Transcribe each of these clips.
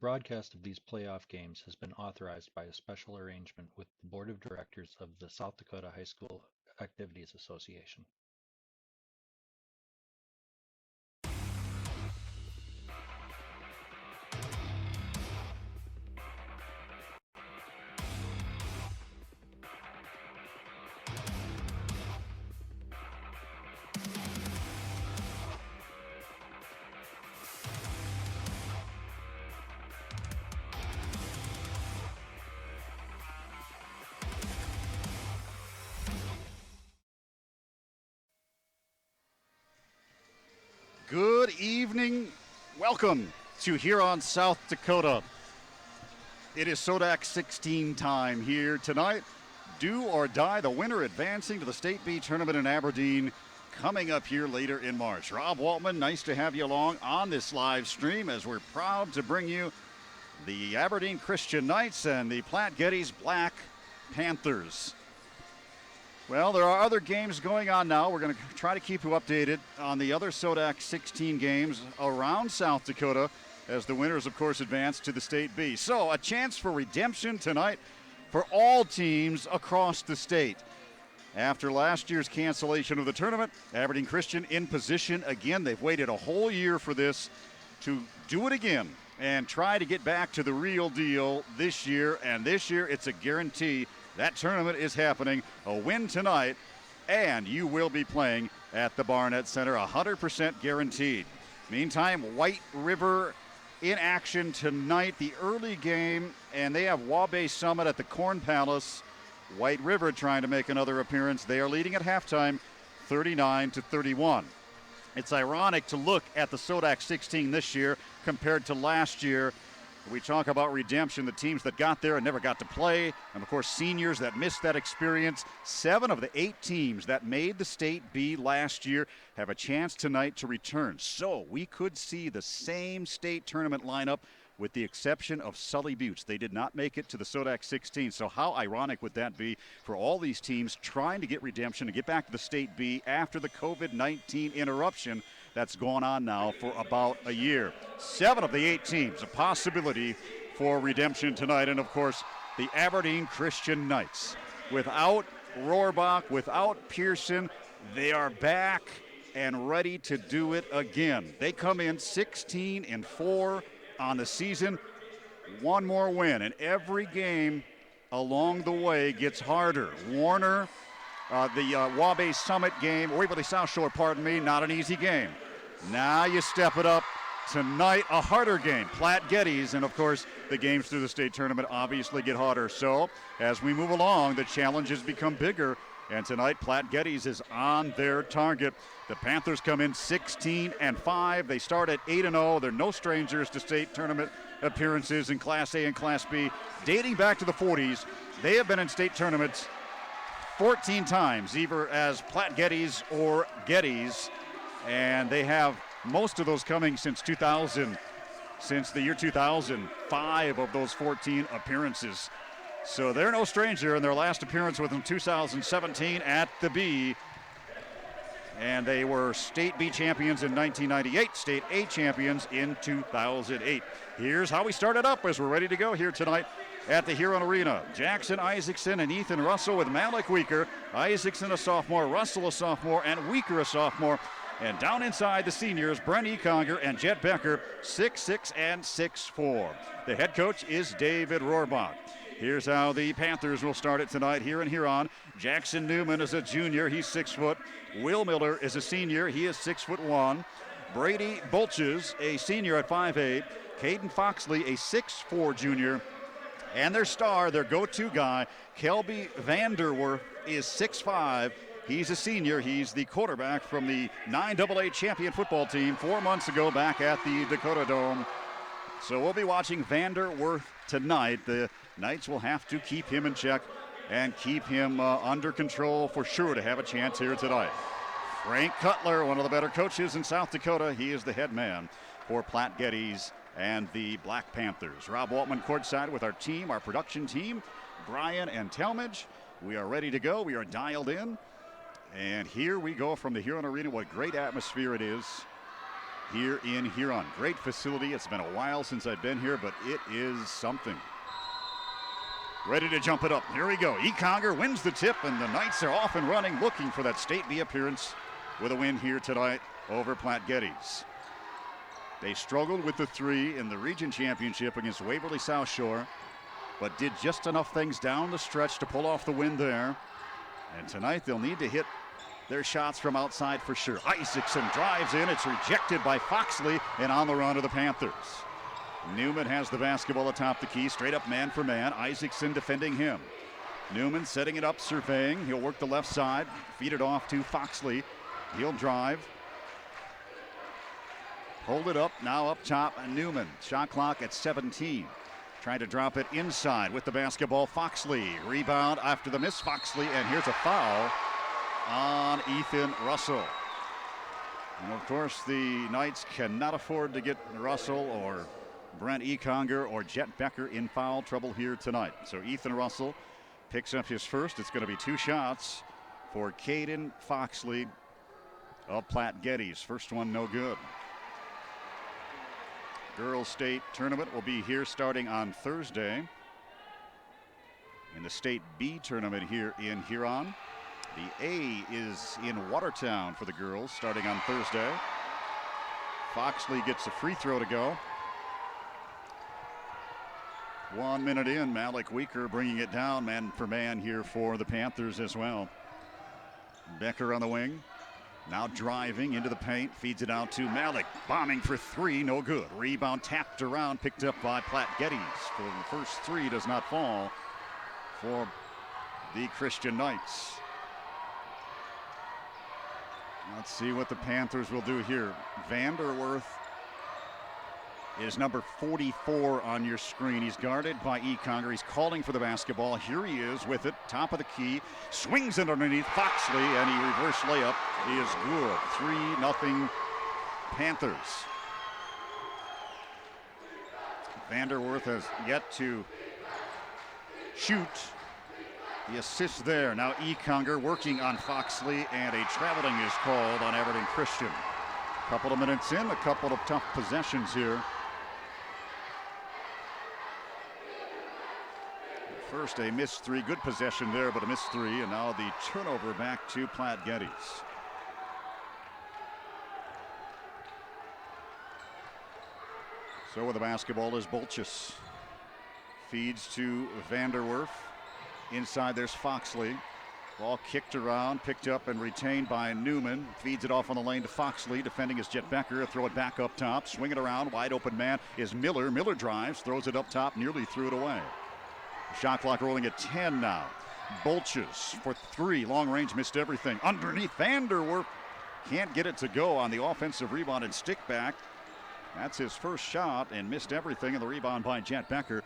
broadcast of these playoff games has been authorized by a special arrangement with the Board of Directors of the South Dakota High School Activities Association. Good evening. Welcome to Huron, South Dakota. It is SoDak 16 time here tonight. Do or die, the winner advancing to the State B tournament in Aberdeen coming up here later in March. Rob Waltman, nice to have you along on this live stream as we're proud to bring you the Aberdeen Christian Knights and the Platte-Geddes Black Panthers. Well, there are other games going on now. We're going to try to keep you updated on the other SoDak 16 games around South Dakota as the winners, of course, advance to the State B. So, a chance for redemption tonight for all teams across the state. After last year's cancellation of the tournament, Aberdeen Christian in position again. They've waited a whole year for this to do it again and try to get back to the real deal this year. And this year, it's a guarantee. That tournament is happening. A win tonight, and you will be playing at the Barnett Center, 100% guaranteed. Meantime, White River in action tonight, the early game, and they have Wabash Summit at the Corn Palace. White River trying to make another appearance. They are leading at halftime, 39-31. It's ironic to look at the SoDak 16 this year compared to last year. We talk about redemption, the teams that got there and never got to play, and of course seniors that missed that experience. 7 of the 8 teams that made the State B last year have a chance tonight to return. So we could see the same state tournament lineup with the exception of Sully Buttes. They did not make it to the SoDak 16. So how ironic would that be for all these teams trying to get redemption and get back to the State B after the COVID-19 interruption that's gone on now for about a year. 7 of the 8 teams, a possibility for redemption tonight. And, of course, the Aberdeen Christian Knights. Without Rohrbach, without Pearson, they are back and ready to do it again. They come in 16-4 on the season. One more win, and every game along the way gets harder. Warner, the Wabash Summit game, Waverly South Shore, not an easy game. Now you step it up. Tonight, a harder game. Platte-Geddes, and of course, the games through the state tournament obviously get harder. So, as we move along, the challenges become bigger. And tonight, Platte-Geddes is on their target. The Panthers come in 16-5. They start at 8-0. They're no strangers to state tournament appearances in Class A and Class B. Dating back to the 40s, they have been in state tournaments 14 times, either as Platte-Geddes or Geddes. And they have most of those coming since 2000, since the year 2005 of those 14 appearances. So they're no stranger, in their last appearance was in 2017 at the B. And they were State B champions in 1998, State A champions in 2008. Here's how we started up as we're ready to go here tonight at the Huron Arena. Jackson Isaacson and Ethan Russell with Malik Weaker. Isaacson a sophomore, Russell a sophomore, and Weaker a sophomore. And down inside the seniors, Brent Econger and Jet Becker, 6'6" and 6'4". The head coach is David Rohrbach. Here's how the Panthers will start it tonight here in Huron. Jackson Newman is a junior, he's 6 foot. Will Miller is a senior, he is 6'1". Brady Bulches, a senior at 5'8". Caden Foxley, a 6'4" junior. And their star, their go-to guy, Kelby Vanderwerf, is 6'5". He's a senior. He's the quarterback from the 9AA champion football team 4 months ago back at the Dakota Dome. So we'll be watching Vanderwerf tonight. The Knights will have to keep him in check and keep him under control for sure to have a chance here tonight. Frank Cutler, one of the better coaches in South Dakota. He is the head man for Platte-Geddes and the Black Panthers. Rob Waltman courtside with our team, our production team, Brian and Talmadge. We are ready to go. We are dialed in. And here we go from the Huron Arena. What great atmosphere it is. here in Huron. Great facility. It's been a while since I've been here, but it is something. Ready to jump it up. Here we go. Econger wins the tip, and the Knights are off and running, looking for that State B appearance with a win here tonight over Platte-Geddes. They struggled with the 3 in the region championship against Waverly South Shore, but did just enough things down the stretch to pull off the win there. And tonight they'll need to hit their shots from outside for sure. Isaacson drives in. It's rejected by Foxley, and on the run to the Panthers. Newman has the basketball atop the key, straight up man for man. Isaacson defending him. Newman setting it up, surveying. He'll work the left side, feed it off to Foxley. He'll drive. Hold it up, now up top, Newman. Shot clock at 17. Trying to drop it inside with the basketball, Foxley. Rebound after the miss, Foxley, and here's a foul on Ethan Russell. And of course, the Knights cannot afford to get Russell or Brent Econger or Jet Becker in foul trouble here tonight. So Ethan Russell picks up his first. It's going to be 2 shots for Caden Foxley of Platte-Geddes. First one no good. Girls State Tournament will be here starting on Thursday. In the State B Tournament here in Huron. The A is in Watertown for the girls starting on Thursday. Foxley gets a free throw to go. 1 minute in, Malik Weaker bringing it down man for man here for the Panthers as well. Becker on the wing. Now driving into the paint, feeds it out to Malik. Bombing for 3, no good. Rebound tapped around, picked up by Platte-Geddes. For the first 3 does not fall for the Christian Knights. Let's see what the Panthers will do here. Vanderwerth is number 44 on your screen. He's guarded by Econger. He's calling for the basketball. Here he is with it, top of the key. Swings it underneath Foxley, and he reverse layup is good. 3-0 Panthers. Vanderwerth has yet to shoot. The assist there. Now Econger working on Foxley, and a traveling is called on Everton Christian. Couple of minutes in, a couple of tough possessions here. First a missed 3, good possession there, but a missed 3, and now the turnover back to Platte-Geddes. So with the basketball is Bolchus. Feeds to Vanderwerf. Inside there's Foxley. Ball kicked around, picked up and retained by Newman. Feeds it off on the lane to Foxley. Defending is Jet Becker. Throw it back up top. Swing it around. Wide open man is Miller. Miller drives. Throws it up top. Nearly threw it away. Shot clock rolling at 10 now. Bolchus for 3. Long range, missed everything. Underneath Vanderwerf. Can't get it to go on the offensive rebound and stick back. That's his first shot and missed everything. And the rebound by Jet Becker.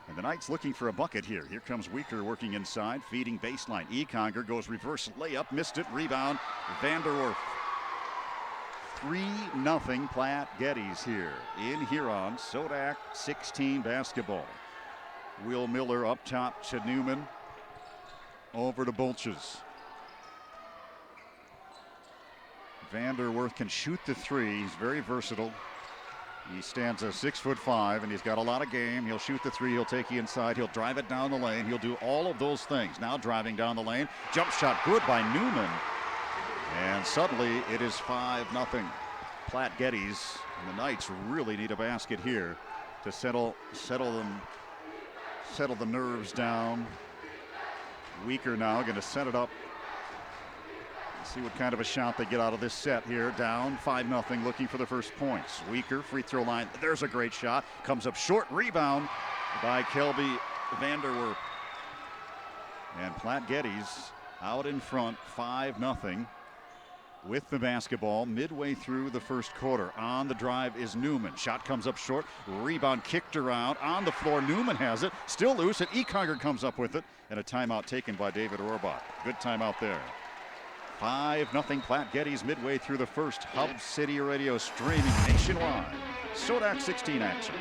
And the Knights looking for a bucket here. Here comes Weaker working inside, feeding baseline. Econger goes reverse layup, missed it. Rebound, Vanderwerf. 3-0 Platte-Geddes here in Huron. SoDak 16 basketball. Will Miller up top to Newman. Over to Bolchus. Vanderwerf can shoot the 3. He's very versatile. He stands at 6'5", and he's got a lot of game. He'll shoot the 3. He'll take you inside. He'll drive it down the lane. He'll do all of those things. Now driving down the lane. Jump shot good by Newman. And suddenly it is 5-0 Platte-Geddes. And the Knights really need a basket here to settle the nerves down. Weaker now going to set it up. See what kind of a shot they get out of this set here. Down 5-0, looking for the first points. Weaker, free throw line. There's a great shot. Comes up short. Rebound by Kelby Vanderwerf. And Platte-Geddes out in front, 5-0 with the basketball midway through the first quarter. On the drive is Newman. Shot comes up short. Rebound kicked around. On the floor, Newman has it. Still loose, and Econger comes up with it. And a timeout taken by David Orbach. Good timeout there. 5-0 Platte-Geddes midway through the first. Hub City Radio streaming nationwide. SoDak 16 action.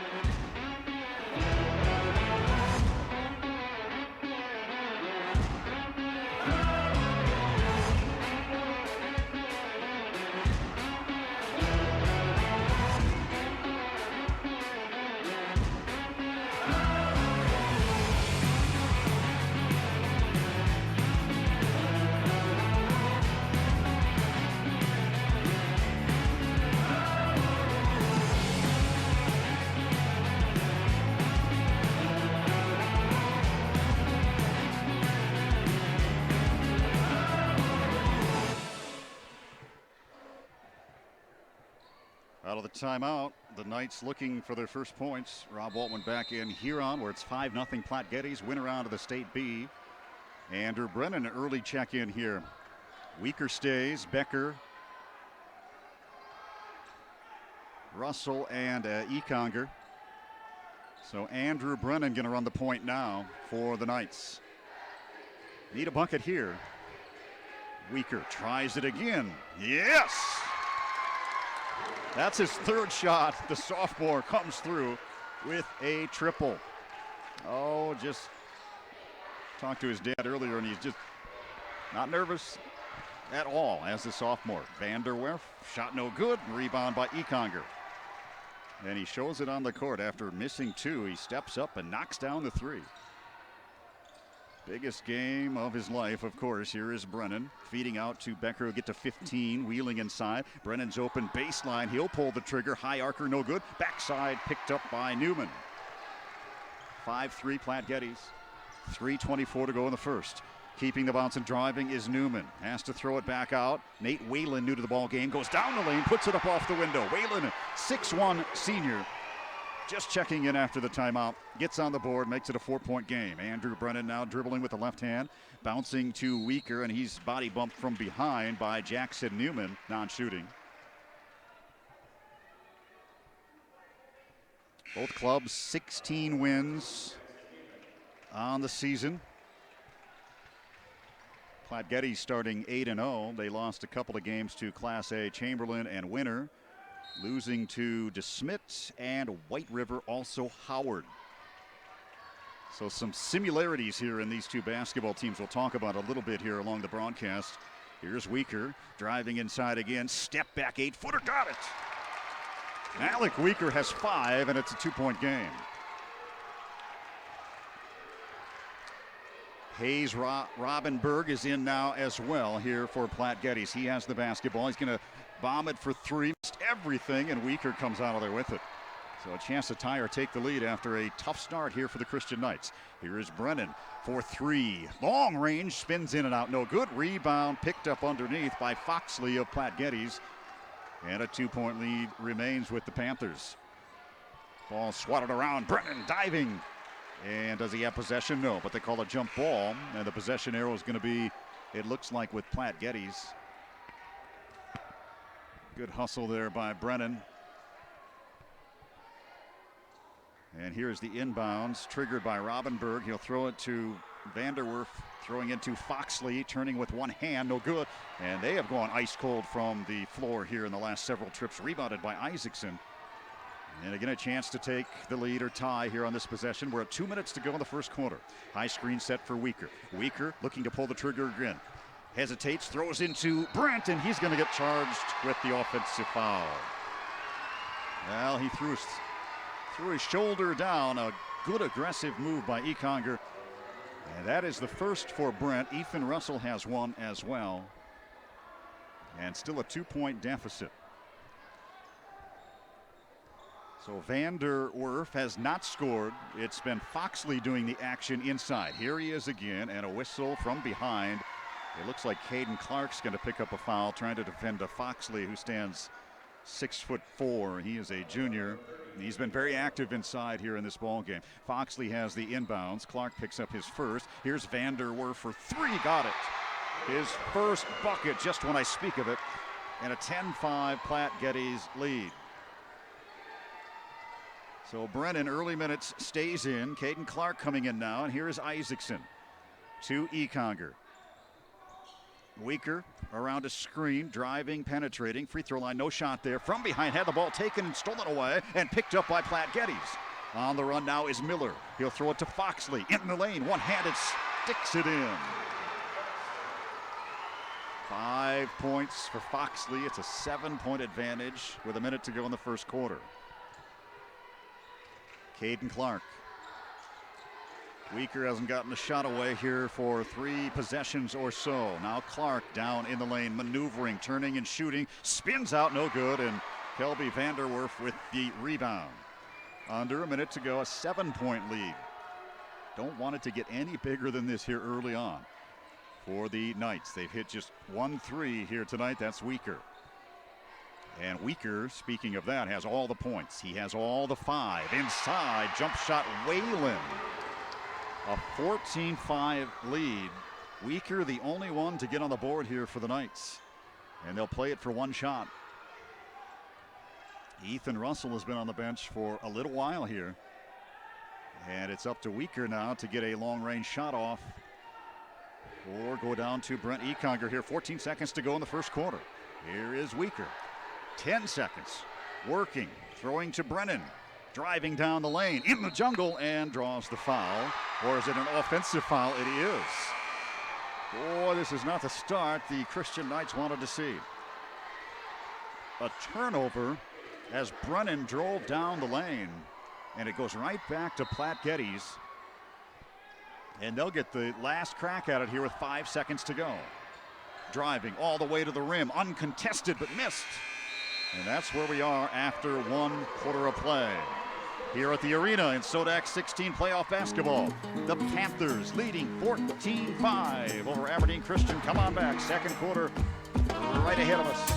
Out of the timeout, the Knights looking for their first points. Rob Waltman back in Huron, where it's 5-0 Platte-Geddes. Winner round of the State B. Andrew Brennan, an early check-in here. Weaker stays, Becker, Russell, and Econger. So Andrew Brennan going to run the point now for the Knights. Need a bucket here. Weaker tries it again. Yes! That's his third shot. The sophomore comes through with a triple. Oh, just talked to his dad earlier, and he's just not nervous at all as a sophomore. Vanderwerf, shot no good, rebound by Econger. And he shows it on the court after missing two. He steps up and knocks down the three. Biggest game of his life, of course. Here is Brennan feeding out to Becker, who get to 15, wheeling inside. Brennan's open baseline. He'll pull the trigger. High arcer, no good. Backside picked up by Newman. 5-3 Platte-Geddes. 3:24 to go in the first. Keeping the bounce and driving is Newman. Has to throw it back out. Nate Whalen, new to the ball game, goes down the lane, puts it up off the window. Whalen, 6'1" senior, just checking in after the timeout. Gets on the board, makes it a 4-point game. Andrew Brennan now dribbling with the left hand, bouncing to Weaker, and he's body bumped from behind by Jackson Newman, non-shooting. Both clubs 16 wins on the season. Platte-Geddes starting 8-0. They lost a couple of games to Class A Chamberlain and Winter, losing to DeSmit and White River, also Howard. So some similarities here in these two basketball teams we'll talk about a little bit here along the broadcast. Here's Weaker driving inside again. Step back 8-footer, got it. Alec Weaker has 5, and it's a 2-point game. Hayes Robinberg is in now as well here for Platte-Geddes. He has the basketball. He's going to bomb it for three. Missed everything, and Weaker comes out of there with it. So a chance to tie or take the lead after a tough start here for the Christian Knights. Here is Brennan for three. Long range, spins in and out. No good. Rebound picked up underneath by Foxley of Platte-Geddes. And a 2-point lead remains with the Panthers. Ball swatted around. Brennan diving. And does he have possession? No, but they call a jump ball. And the possession arrow is going to be, it looks like, with Platte-Geddes. Good hustle there by Brennan. And here's the inbounds, triggered by Robinberg. He'll throw it to Vanderwerf, throwing into Foxley, turning with one hand, no good. And they have gone ice cold from the floor here in the last several trips, rebounded by Isaacson. And again, a chance to take the lead or tie here on this possession. We're at 2 minutes to go in the first quarter. High screen set for Weaker. Weaker looking to pull the trigger again. Hesitates, throws into Brent, and he's going to get charged with the offensive foul. Well, he threw his shoulder down. A good aggressive move by Econger. And that is the first for Brent. Ethan Russell has one as well. And still a 2-point deficit. So Vanderwerf has not scored. It's been Foxley doing the action inside. Here he is again, and a whistle from behind. It looks like Caden Clark's going to pick up a foul, trying to defend a Foxley who stands 6'4". He is a junior. He's been very active inside here in this ball game. Foxley has the inbounds. Clark picks up his first. Here's Vanderwerf for three. Got it. His first bucket just when I speak of it. And a 10-5 Platte-Geddes lead. So Brennan, early minutes, stays in. Caden Clark coming in now. And here is Isaacson to Econger. Weaker around a screen, driving, penetrating. Free throw line, no shot there. From behind, had the ball taken and stolen away and picked up by Platte-Geddes. On the run now is Miller. He'll throw it to Foxley. In the lane, one-handed, sticks it in. 5 points for Foxley. It's a 7-point advantage with a minute to go in the first quarter. Caden Clark. Weaker hasn't gotten a shot away here for 3 possessions or so. Now Clark down in the lane, maneuvering, turning and shooting. Spins out, no good, and Kelby Vanderwerf with the rebound. Under a minute to go, a 7-point lead. Don't want it to get any bigger than this here early on for the Knights. They've hit just 1 3 here tonight. That's Weaker. And Weaker, speaking of that, has all the points. He has all the 5. Inside, jump shot, Whalen. A 14-5 lead. Weaker, the only one to get on the board here for the Knights. And they'll play it for one shot. Ethan Russell has been on the bench for a little while here. And it's up to Weaker now to get a long-range shot off. Or go down to Brent Econger here. 14 seconds to go in the first quarter. Here is Weaker. 10 seconds. Working. Throwing to Brennan. Driving down the lane. In the jungle and draws the foul. Or is it an offensive foul? It is. Boy, this is not the start the Christian Knights wanted to see. A turnover as Brennan drove down the lane. And it goes right back to Platte-Geddes. And they'll get the last crack at it here with 5 seconds to go. Driving all the way to the rim, uncontested but missed. And that's where we are after 1 quarter of play. Here at the arena in SoDak 16 playoff basketball. The Panthers leading 14-5 over Aberdeen Christian. Come on back, second quarter right ahead of us.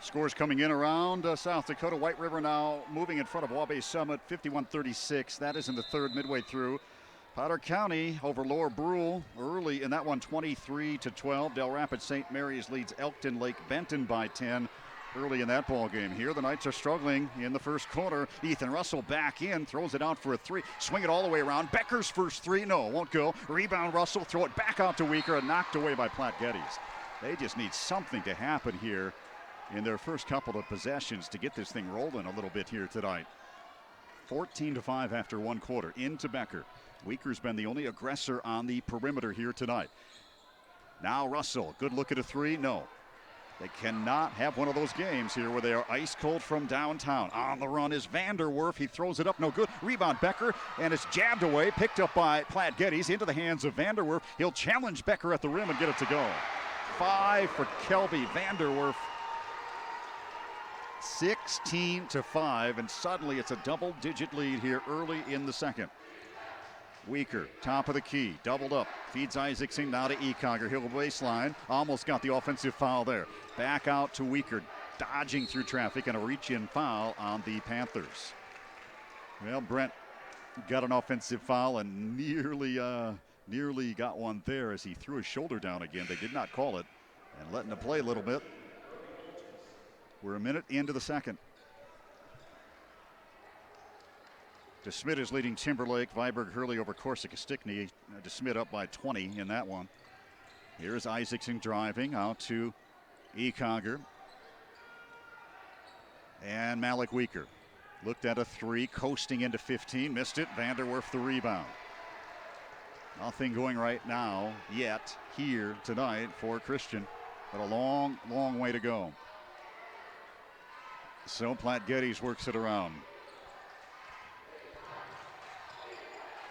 Scores coming in around South Dakota. White River now moving in front of Wabash Summit, 51-36. That is in the third, midway through. Potter County over Lower Brule early in that one, 23-12. Del Rapids St. Mary's leads Elkton Lake Benton by 10 early in that ball game. Here the Knights are struggling in the first quarter. Ethan Russell back in, throws it out for a 3. Swing it all the way around. Becker's first 3, no, won't go. Rebound Russell, throw it back out to Weaker and knocked away by Platte-Geddes. They just need something to happen here in their first couple of possessions to get this thing rolling a little bit here tonight. 14-5 after 1 quarter. Into Becker. Weaker's been the only aggressor on the perimeter here tonight. Now Russell, good look at a 3, no. They cannot have one of those games here where they are ice cold from downtown. On the run is Vanderwerf. He throws it up, no good. Rebound Becker, and it's jabbed away, picked up by Platte-Geddes into the hands of Vanderwerf. He'll challenge Becker at the rim and get it to go. 5 for Kelby Vanderwerf. 16-5, and suddenly it's a double-digit lead here early in the second. Weaker, top of the key, doubled up, feeds Isaacson now to Econger. He'll baseline, almost got the offensive foul there. Back out to Weaker, dodging through traffic, and a reach-in foul on the Panthers. Well, Brent got an offensive foul and nearly got one there as he threw his shoulder down again. They did not call it, and letting it play a little bit. We're a minute into the second. DeSmit is leading Timberlake. Viborg Hurley over Corsica Stickney. DeSmit up by 20 in that one. Here's Isaacson driving out to Econger. And Malik Weaker looked at a 3, coasting into 15, missed it. Vanderwerf the rebound. Nothing going right now yet here tonight for Christian, but a long, long way to go. So Platte-Geddes works it around.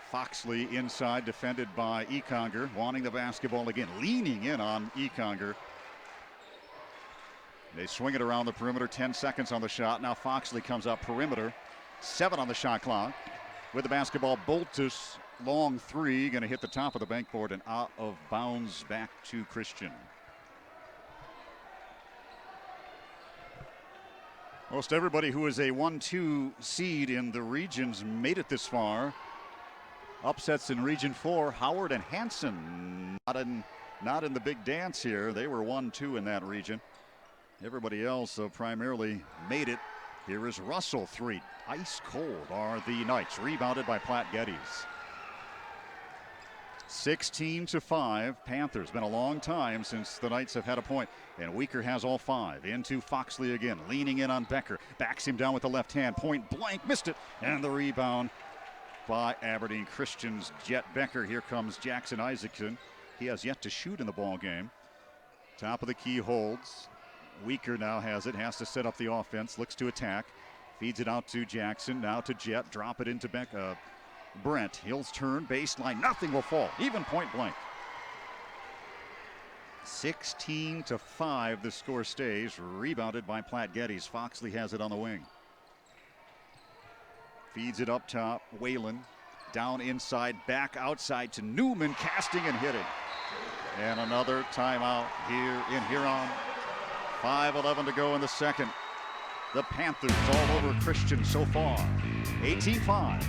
Foxley inside, defended by Econger, wanting the basketball again, leaning in on Econger. They swing it around the perimeter, 10 seconds on the shot. Now Foxley comes up perimeter, 7 on the shot clock. With the basketball, Boltus, long 3, going to hit the top of the bankboard and out of bounds back to Christian. Most everybody who is a 1-2 seed in the regions made it this far. Upsets in Region 4, Howard and Hanson not in the big dance here. They were 1-2 in that region. Everybody else primarily made it. Here is Russell, 3. Ice cold are the Knights. Rebounded by Platte-Geddes. 16-5. Panthers. Been a long time since the Knights have had a point. And Weaker has all 5. Into Foxley again. Leaning in on Becker. Backs him down with the left hand. Point blank. Missed it. And the rebound by Aberdeen Christian's Jet Becker. Here comes Jackson Isaacson. He has yet to shoot in the ball game. Top of the key holds. Weaker now has it. Has to set up the offense. Looks to attack. Feeds it out to Jackson. Now to Jet. Drop it into Brent. Hill's turn. Baseline. Nothing will fall. Even point blank. 16-5. The score stays. Rebounded by Platte-Geddes. Foxley has it on the wing. Feeds it up top. Whalen. Down inside. Back outside to Newman. Casting and hitting. And another timeout here in Huron. 5:11 to go in the second. The Panthers all over Christian so far. 18-5.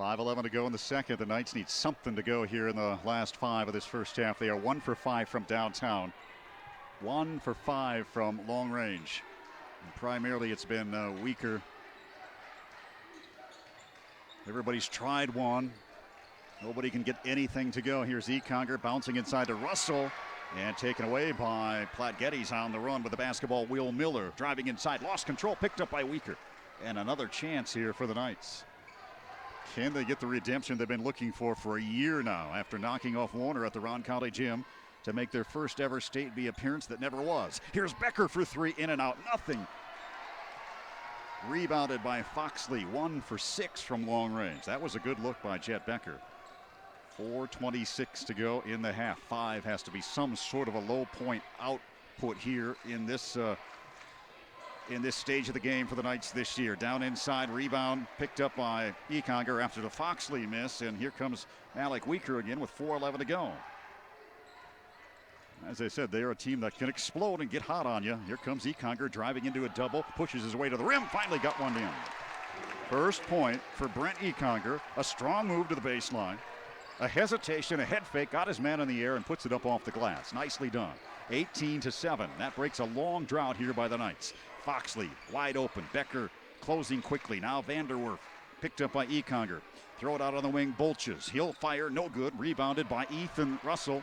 .5:11 to go in the second. The Knights need something to go here in the last 5 of this first half. They are 1 for 5 from downtown, 1 for 5 from long range. And primarily it's been Weaker. Everybody's tried one. Nobody can get anything to go. Here's Econger bouncing inside to Russell and taken away by Platte-Geddes on the run with the basketball. Will Miller driving inside, lost control, picked up by Weaker. And another chance here for the Knights. Can they get the redemption they've been looking for a year now after knocking off Warner at the Roncalli Gym to make their first ever State B appearance that never was? Here's Becker for 3, in and out, nothing. Rebounded by Foxley, 1 for 6 from long range. That was a good look by Jet Becker. 4:26 to go in the half. 5 has to be some sort of a low point output here in this stage of the game for the Knights this year. Down inside, rebound picked up by Econger after the Foxley miss, and here comes Alec Weaker again with 4:11 to go. As I said, they are a team that can explode and get hot on you. Here comes Econger driving into a double, pushes his way to the rim, finally got one in. First point for Brent Econger, a strong move to the baseline, a hesitation, a head fake, got his man in the air and puts it up off the glass. Nicely done. 18-7. That breaks a long drought here by the Knights. Foxley wide open. Becker closing quickly. Now Vanderwerf picked up by Econger. Throw it out on the wing. Bolches. He'll fire. No good. Rebounded by Ethan Russell.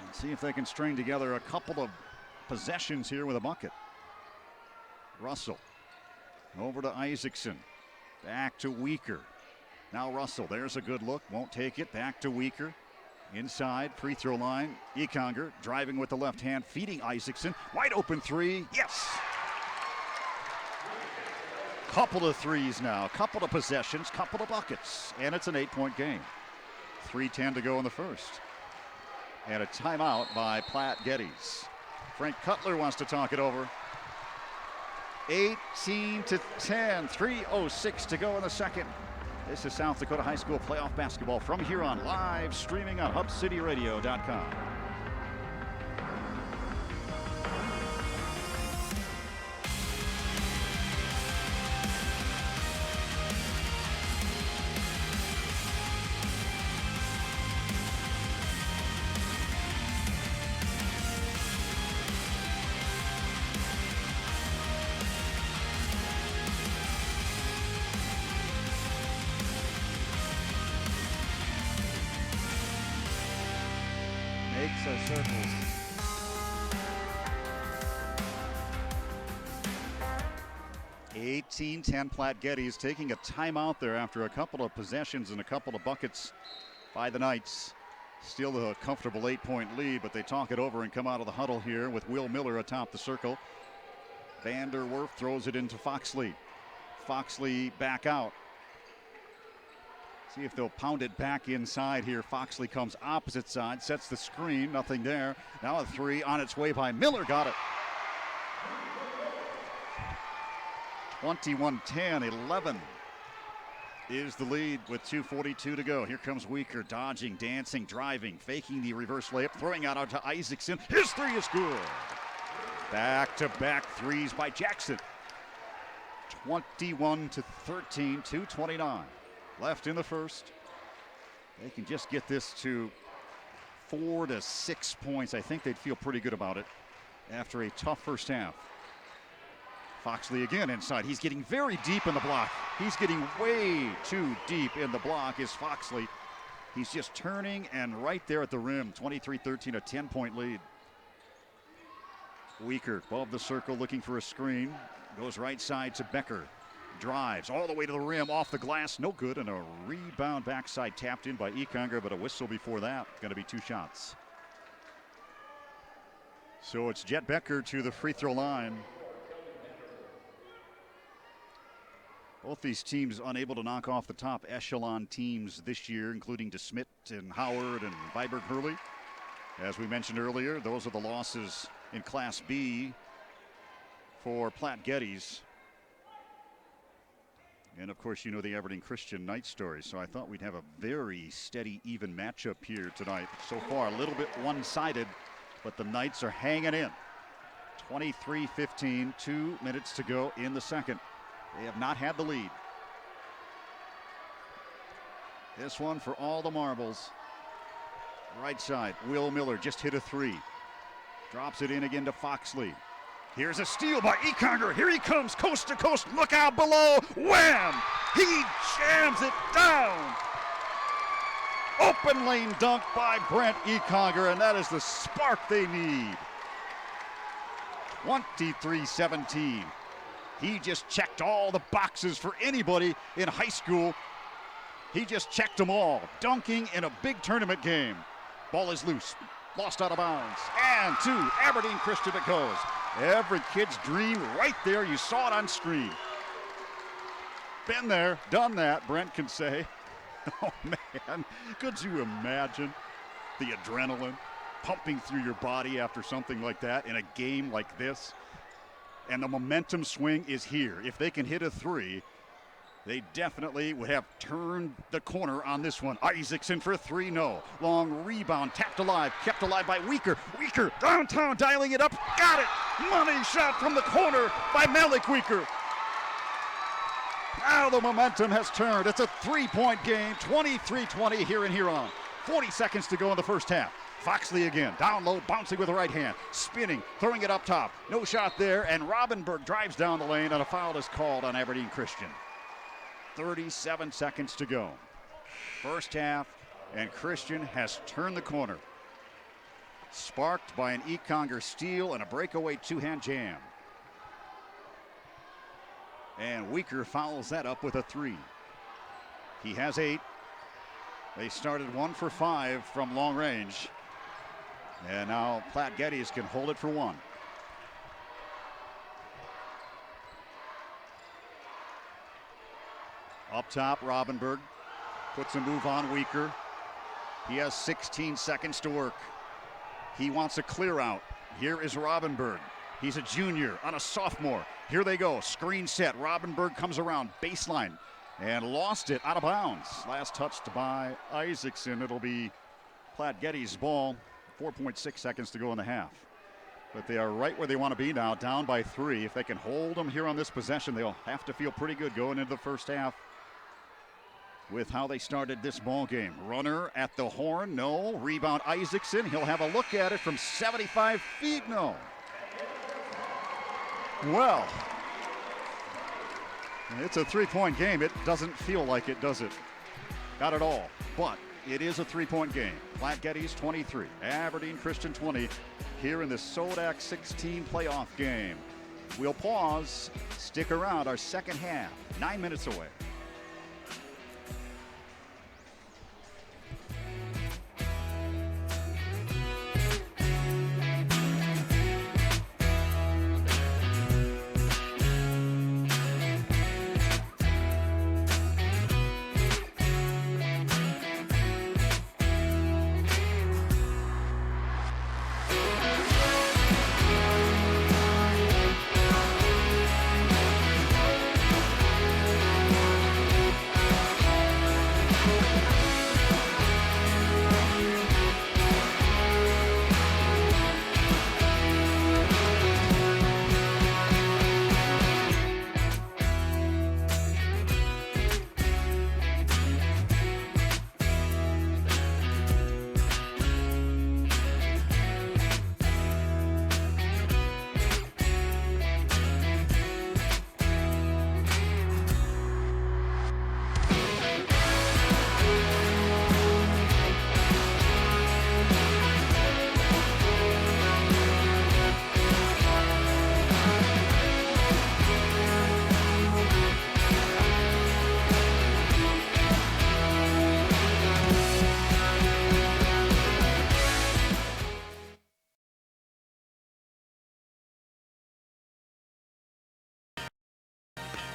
And see if they can string together a couple of possessions here with a bucket. Russell over to Isaacson. Back to Weaker. Now Russell. There's a good look. Won't take it. Back to Weaker. Inside, free throw line. Econger driving with the left hand, feeding Isaacson. Wide open 3. Yes! Couple of threes now, couple of possessions, couple of buckets, and it's an 8-point game. 3:10 to go in the first. And a timeout by Platte-Geddes. Frank Cutler wants to talk it over. 18-10, 3:06 to go in the second. This is South Dakota High School playoff basketball from Huron, live streaming on HubCityRadio.com. makes circles. (18-10) Platte-Geddes taking a timeout there after a couple of possessions and a couple of buckets by the Knights. Still a comfortable 8-point lead, but they talk it over and come out of the huddle here with Will Miller atop the circle. Vanderwerf throws it into Foxley. Foxley back out. See if they'll pound it back inside here. Foxley comes opposite side, sets the screen, nothing there. Now a three on its way by Miller, got it. 21-10, 11 is the lead with 2:42 to go. Here comes Weaker, dodging, dancing, driving, faking the reverse layup, throwing out to Isaacson. His three is good. Back-to-back threes by Jackson. 21-13, 2:29 left in the first. They can just get this to 4 to 6 points. I think they'd feel pretty good about it after a tough first half. Foxley again inside. He's getting very deep in the block. He's getting way too deep in the block is Foxley. He's just turning and right there at the rim. 23-13, a 10-point lead. Weaker above the circle looking for a screen. Goes right side to Becker. Drives all the way to the rim, off the glass, no good, and a rebound backside tapped in by Ekanger, but a whistle before that. Going to be 2 shots. So it's Jet Becker to the free throw line. Both these teams unable to knock off the top echelon teams this year, including DeSmit and Howard and Viborg Hurley. As we mentioned earlier, those are the losses in Class B for Platte-Geddes. And of course, you know the Aberdeen Christian Knight story, so I thought we'd have a very steady, even matchup here tonight. So far, a little bit one-sided, but the Knights are hanging in. 23-15, 2 minutes to go in the second. They have not had the lead. This one for all the marbles. Right side, Will Miller just hit a three. Drops it in again to Foxley. Here's a steal by Ekanger. Here he comes, coast to coast. Look out below. Wham! He jams it down. Open lane dunk by Brent Ekanger, and that is the spark they need. 23-17. He just checked all the boxes for anybody in high school. He just checked them all. Dunking in a big tournament game. Ball is loose. Lost out of bounds. And to Aberdeen Christian it goes. Every kid's dream right there. You saw it on screen. Been there, done that, Brent can say. Oh, man. Could you imagine the adrenaline pumping through your body after something like that in a game like this? And the momentum swing is here. If they can hit a three, they definitely would have turned the corner on this one. Isaacson for three, no. Long rebound, tapped alive, kept alive by Weaker. Weaker downtown, dialing it up, got it. Money shot from the corner by Malik Weaker. Now the momentum has turned. It's a 3-point game, 23-20 here in Huron. 40 seconds to go in the first half. Foxley again, down low, bouncing with the right hand, spinning, throwing it up top. No shot there, and Robinberg drives down the lane, and a foul is called on Aberdeen Christian. 37 seconds to go. First half, and Christian has turned the corner. Sparked by an Ekanger steal and a breakaway two-hand jam. And Weaker fouls that up with a three. He has 8. They started 1 for 5 from long range. And now Platte-Geddes can hold it for 1. Up top, Robinberg puts a move on Weaker. He has 16 seconds to work. He wants a clear out. Here is Robinberg. He's a junior on a sophomore. Here they go, screen set. Robinberg comes around, baseline, and lost it out of bounds. Last touched by Isaacson. It'll be Platte-Geddes' ball. 4.6 seconds to go in the half. But they are right where they want to be now, down by 3. If they can hold them here on this possession, they'll have to feel pretty good going into the first half with how they started this ball game. Runner at the horn, no. Rebound Isaacson, he'll have a look at it from 75 feet, no. Well, it's a 3-point game. It doesn't feel like it, does it? Not at all. But It is a three-point game. Platte-Geddes 23, Aberdeen Christian 20 here in the SoDak 16 playoff game. We'll pause. Stick around. Our second half, 9 minutes away.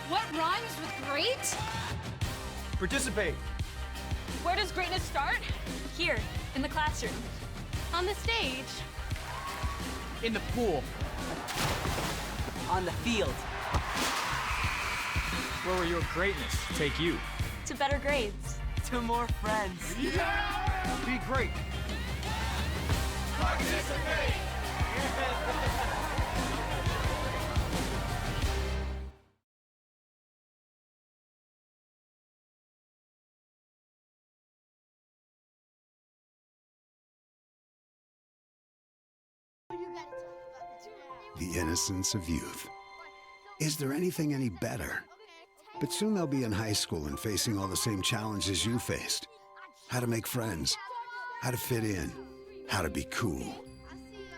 What rhymes with great? Participate. Where does greatness start? Here, in the classroom. On the stage. In the pool. On the field. Where will your greatness take you? To better grades. To more friends. Yeah! Be great. Participate! The innocence of youth. Is there anything any better? But soon they'll be in high school and facing all the same challenges you faced. How to make friends, how to fit in, how to be cool.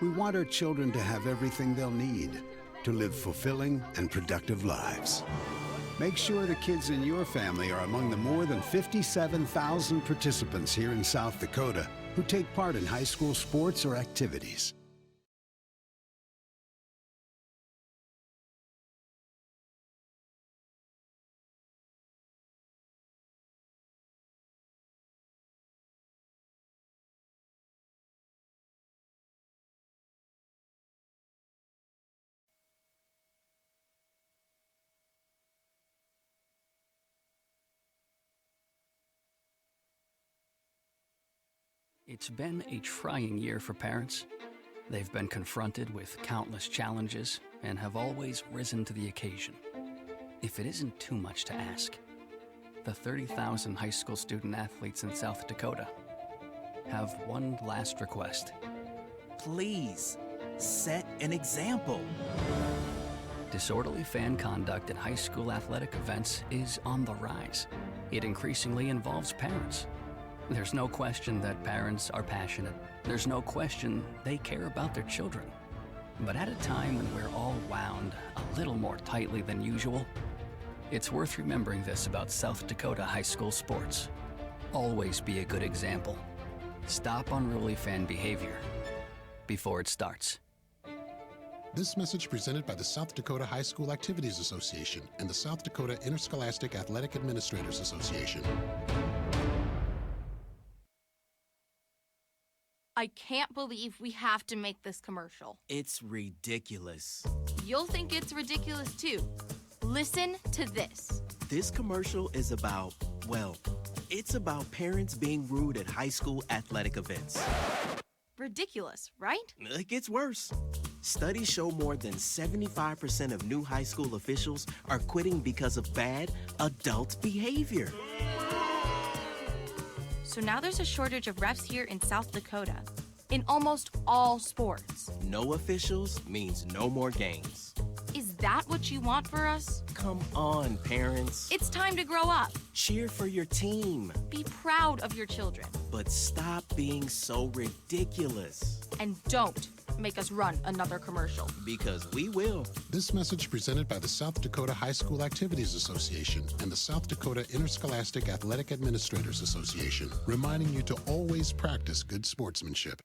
We want our children to have everything they'll need to live fulfilling and productive lives. Make sure the kids in your family are among the more than 57,000 participants here in South Dakota who take part in high school sports or activities. It's been a trying year for parents. They've been confronted with countless challenges and have always risen to the occasion. If it isn't too much to ask, the 30,000 high school student athletes in South Dakota have one last request. Please, set an example. Disorderly fan conduct in high school athletic events is on the rise. It increasingly involves parents. There's no question that parents are passionate. There's no question they care about their children. But at a time when we're all wound a little more tightly than usual, it's worth remembering this about South Dakota high school sports. Always be a good example. Stop unruly fan behavior before it starts. This message presented by the South Dakota High School Activities Association and the South Dakota Interscholastic Athletic Administrators Association. I can't believe we have to make this commercial. It's ridiculous. You'll think it's ridiculous too. Listen to this. This commercial is about, well, it's about parents being rude at high school athletic events. Ridiculous, right? It gets worse. Studies show more than 75% of new high school officials are quitting because of bad adult behavior. So now there's a shortage of refs here in South Dakota, in almost all sports. No officials means no more games. Is that what you want for us? Come on, parents. It's time to grow up. Cheer for your team. Be proud of your children. But stop being so ridiculous. And don't make us run another commercial. Because we will. This message presented by the South Dakota High School Activities Association and the South Dakota Interscholastic Athletic Administrators Association, reminding you to always practice good sportsmanship.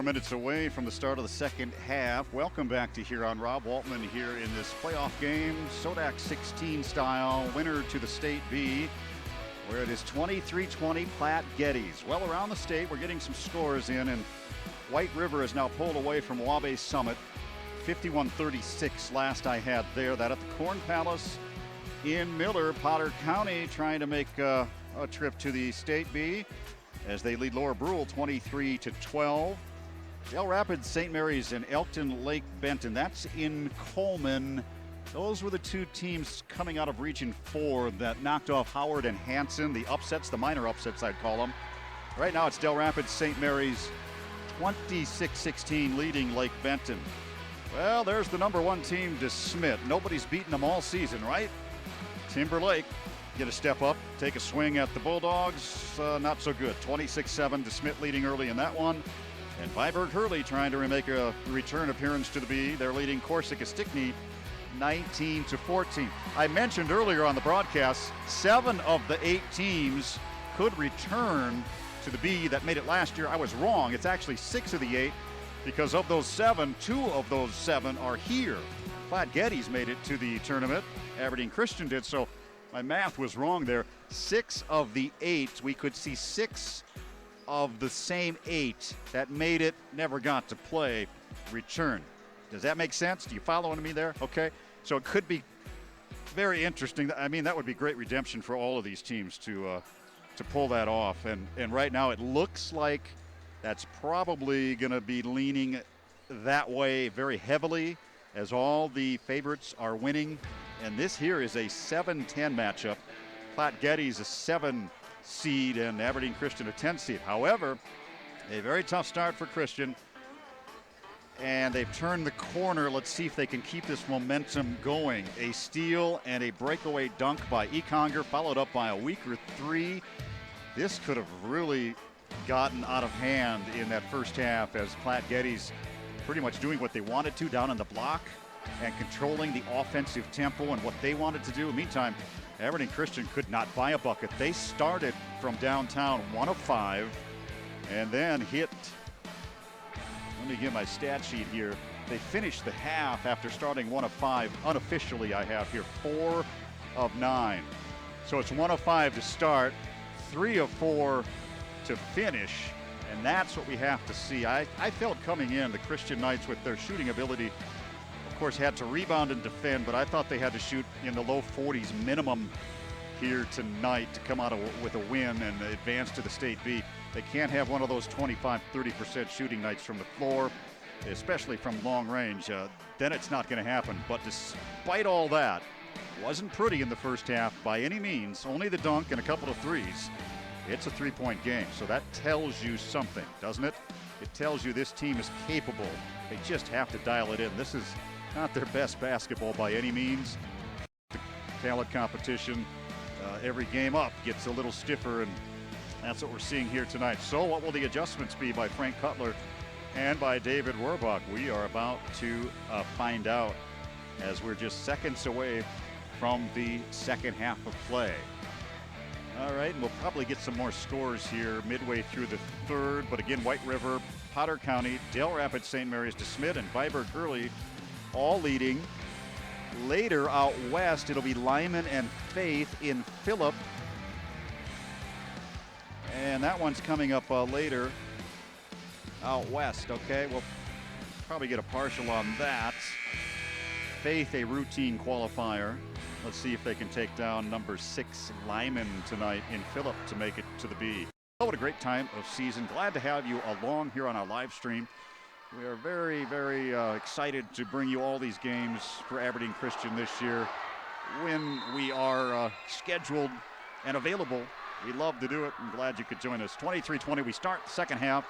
Minutes away from the start of the second half. Welcome back to Huron. Rob Waltman here in this playoff game, SoDak 16 style, winner to the State B, where it is 23-20 Platte-Geddes. Well, around the state, we're getting some scores in, and White River is now pulled away from Wabash Summit. 51-36 last I had there. That at the Corn Palace in Miller. Potter County trying to make a trip to the State B as they lead Lower Brule 23-12. Dell Rapids, St. Mary's, and Elkton Lake Benton. That's in Coleman. Those were the two teams coming out of Region 4 that knocked off Howard and Hanson. The upsets, the minor upsets, I'd call them. Right now it's Dell Rapids, St. Mary's, 26-16 leading Lake Benton. Well, there's the number one team, DeSmit. Nobody's beaten them all season, right? Timberlake get a step up, take a swing at the Bulldogs. Not so good. 26-7, DeSmit leading early in that one. And Viborg Hurley trying to make a return appearance to the B. They're leading Corsica Stickney 19-14. I mentioned earlier on the broadcast, 7 of the 8 teams could return to the B that made it last year. I was wrong. It's actually 6 of the 8 because of those 7, 2 of those 7 are here. Platte-Geddes made it to the tournament. Aberdeen Christian did, so my math was wrong there. 6 of the 8, we could see 6 of the same 8 that made it, never got to play, return. Does that make sense? Do you follow me there? Okay. So it could be very interesting. I mean, that would be great redemption for all of these teams to pull that off. And right now it looks like that's probably going to be leaning that way very heavily as all the favorites are winning. And this here is a 7-10 matchup. Platte-Geddes a 7 seed and Aberdeen Christian a 10 seed. However, a very tough start for Christian, and they've turned the corner. Let's see if they can keep this momentum going. A steal and a breakaway dunk by Econger, followed up by a weaker 3. This could have really gotten out of hand in that first half as Platte-Geddes pretty much doing what they wanted to down in the block and controlling the offensive tempo and what they wanted to do. Meantime, Aberdeen Christian could not buy a bucket. They started from downtown 1 of 5 and then hit, let me get my stat sheet here. They finished the half after starting 1 of 5. Unofficially, I have here 4 of 9. So it's 1 of 5 to start, 3 of 4 to finish, and that's what we have to see. I felt coming in, the Christian Knights with their shooting ability, of course, had to rebound and defend, but I thought they had to shoot in the low 40s minimum here tonight to come out with a win and advance to the State B. They can't have one of those 25-30% shooting nights from the floor, especially from long range. Then it's not going to happen. But despite all that, wasn't pretty in the first half by any means. Only the dunk and a couple of threes. It's a 3-point game, so that tells you something, doesn't it? It tells you this team is capable. They just have to dial it in. This is not their best basketball by any means. The talent competition, every game up gets a little stiffer, and that's what we're seeing here tonight. So what will the adjustments be by Frank Cutler and by David Werbach? We are about to find out as we're just seconds away from the second half of play. All right, and we'll probably get some more scores here midway through the third. But again, White River, Potter County, Dell Rapids, St. Mary's, DeSmit, and Viborg Hurley all leading. Later out west, it'll be Lyman and Faith in Phillip. And that one's coming up later out west, okay? Well, Probably get a partial on that. Faith, a routine qualifier. Let's see if they can take down number 6 Lyman tonight in Phillip to make it to the B. Oh, what a great time of season. Glad to have you along here on our live stream. We are very, very excited to bring you all these games for Aberdeen Christian this year when we are scheduled and available. We love to do it. I'm glad you could join us. 23-20, we start the second half.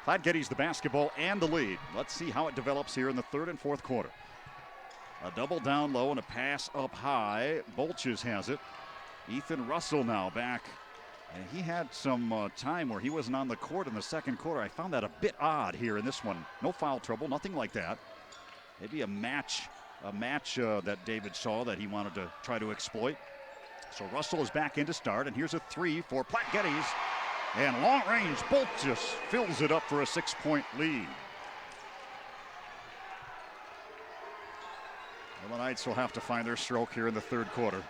Platte-Geddes the basketball and the lead. Let's see how it develops here in the third and fourth quarter. A double down low and a pass up high. Bolches has it. Ethan Russell now back. And he had some time where he wasn't on the court in the second quarter. I found that a bit odd here in this one. No foul trouble, nothing like that. Maybe a match that David saw that he wanted to try to exploit. So Russell is back in to start, and here's a 3 for Platte-Geddes. And long range, Bolt just fills it up for a 6-point lead. The Knights will have to find their stroke here in the third quarter.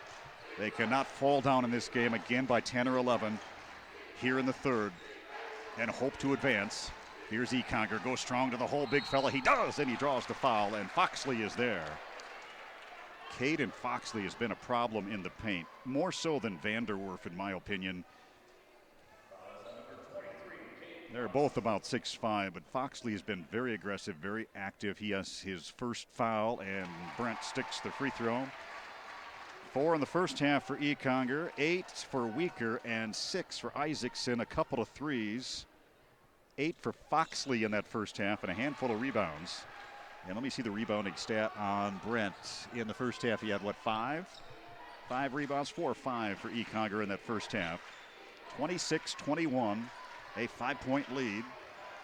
They cannot fall down in this game again by 10 or 11 here in the third and hope to advance. Here's Econger, goes strong to the hole, big fella. He does, and he draws the foul, and Foxley is there. Caden Foxley has been a problem in the paint, more so than Vanderwerf, in my opinion. They're both about 6'5", but Foxley has been very aggressive, very active. He has his first foul, and Brent sticks the free throw. 4 in the first half for Econger, 8 for Weaker, and 6 for Isaacson. A couple of threes. 8 for Foxley in that first half, and a handful of rebounds. And let me see the rebounding stat on Brent. In the first half, he had, what, 5? 5 rebounds, 4 or 5 for Econger in that first half. 26-21. A 5-point lead.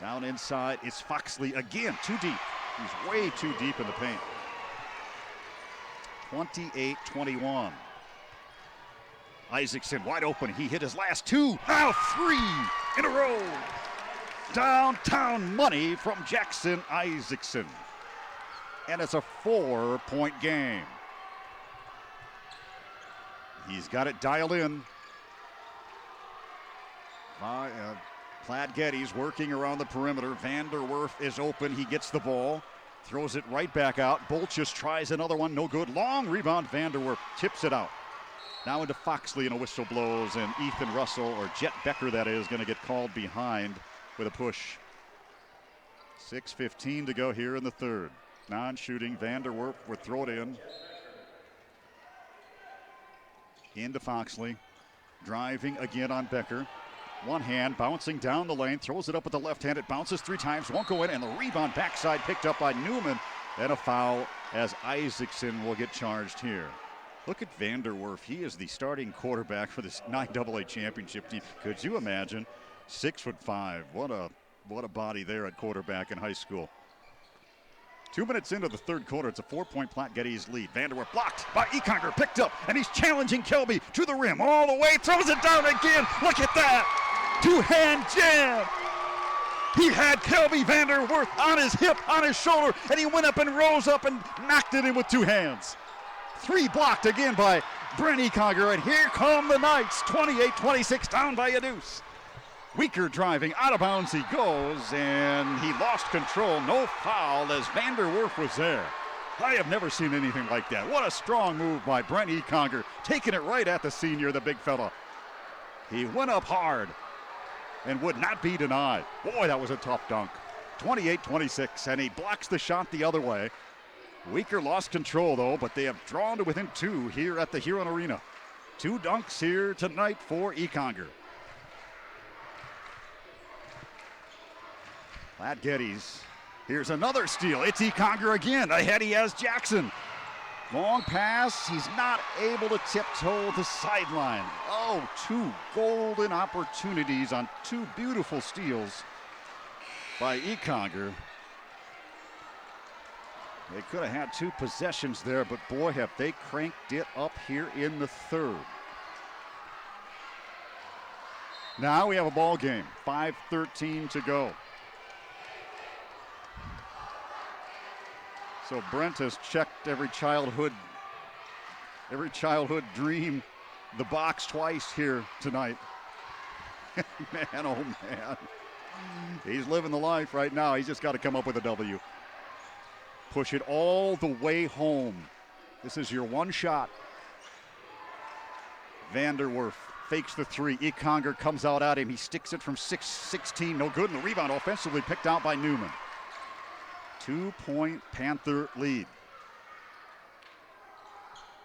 Down inside, it's Foxley again, too deep. He's way too deep in the paint. 28-21. Isaacson wide open. He hit his last 2. Now 3 in a row. Downtown money from Jackson Isaacson. And it's a 4-point game. He's got it dialed in. Platte-Geddes working around the perimeter. Vanderwerf is open. He gets the ball. Throws it right back out. Bolches tries another one. No good. Long rebound. Vanderwerf tips it out. Now into Foxley, and a whistle blows. And Ethan Russell, or Jet Becker that is, going to get called behind with a push. 6:15 to go here in the third. Non-shooting. Vanderwerf will throw it in. Into Foxley. Driving again on Becker. One hand, bouncing down the lane, throws it up with the left hand. It bounces 3 times, won't go in, and the rebound backside picked up by Newman. And a foul as Isaacson will get charged here. Look at Vanderwerf. He is the starting quarterback for this 9AA championship team. Could you imagine? 6'5". What a body there at quarterback in high school. 2 minutes into the third quarter, it's a 4-point Platte-Geddes lead. Vanderwerf blocked by Econger, picked up, and he's challenging Kelby to the rim all the way, throws it down again. Look at that. 2-hand jam. He had Kelby Vanderwerf on his hip, on his shoulder, and he went up and rose up and knocked it in with 2 hands. 3 blocked again by Brent Econger, and here come the Knights, 28-26, down by a deuce. Weaker driving, out of bounds he goes, and he lost control. No foul as Vanderwerf was there. I have never seen anything like that. What a strong move by Brent Econger, taking it right at the senior, the big fella. He went up hard and would not be denied. Boy, that was a tough dunk. 28-26, and he blocks the shot the other way. Weaker lost control, though, but they have drawn to within 2 here at the Huron Arena. 2 dunks here tonight for Econger. Platte-Geddes. Here's another steal. It's Econger again. Ahead he has Jackson. Long pass. He's not able to tiptoe the sideline. Oh, 2 golden opportunities on 2 beautiful steals by Econger. They could have had 2 possessions there, but boy, have they cranked it up here in the third. Now we have a ball game. 5:13 to go. So Brent has checked every childhood dream, the box twice here tonight. Man, oh man. He's living the life right now. He's just got to come up with a W. Push it all the way home. This is your one shot. Vanderwerf fakes the three. Econger comes out at him. He sticks it from 6-16. No good. And the rebound offensively picked out by Newman. 2-point Panther lead.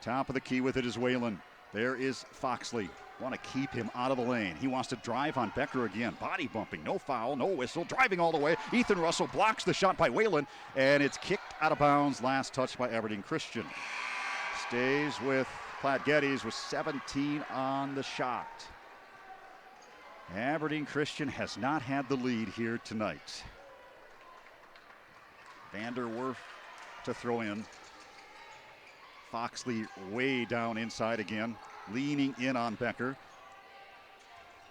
Top of the key with it is Whalen. There is Foxley. Want to keep him out of the lane. He wants to drive on Becker again. Body bumping. No foul. No whistle. Driving all the way. Ethan Russell blocks the shot by Whalen. And it's kicked out of bounds. Last touch by Aberdeen Christian. Stays with Platte-Geddes with 17 on the shot. Aberdeen Christian has not had the lead here tonight. Vanderwerf to throw in. Foxley way down inside again, leaning in on Becker.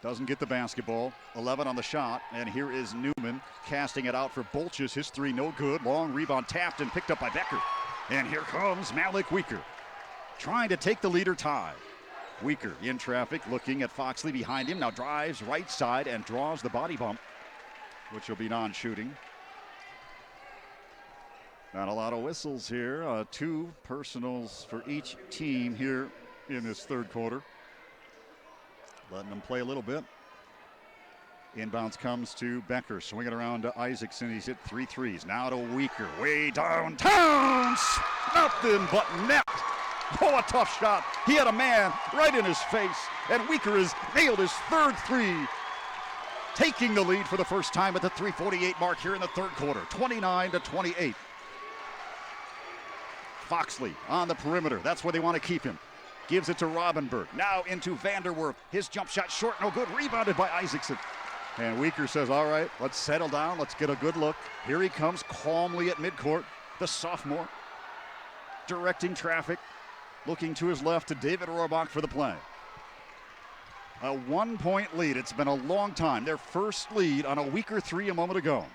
Doesn't get the basketball. 11 on the shot, and here is Newman casting it out for Bolches. His three no good. Long rebound tapped and picked up by Becker. And here comes Malik Weaker, trying to take the lead or tie. Weaker in traffic, looking at Foxley behind him. Now drives right side and draws the body bump, which will be non-shooting. Not a lot of whistles here. 2 personals for each team here in this third quarter. Letting them play a little bit. Inbounds comes to Becker. Swing it around to Isaacson. He's hit 3 threes. Now to Weaker. Way downtown. Nothing but net. Oh, a tough shot. He had a man right in his face. And Weaker has nailed his third three, taking the lead for the first time at the 3:48 mark here in the third quarter. 29-28. Foxley on the perimeter. That's where they want to keep him. Gives it to Robinberg. Now into Vanderwerf. His jump shot short, no good. Rebounded by Isaacson. And Weaker says, all right, let's settle down. Let's get a good look. Here he comes calmly at midcourt. The sophomore directing traffic. Looking to his left to David Rohrbach for the play. A 1-point lead. It's been a long time. Their first lead on a Weaker three a moment ago.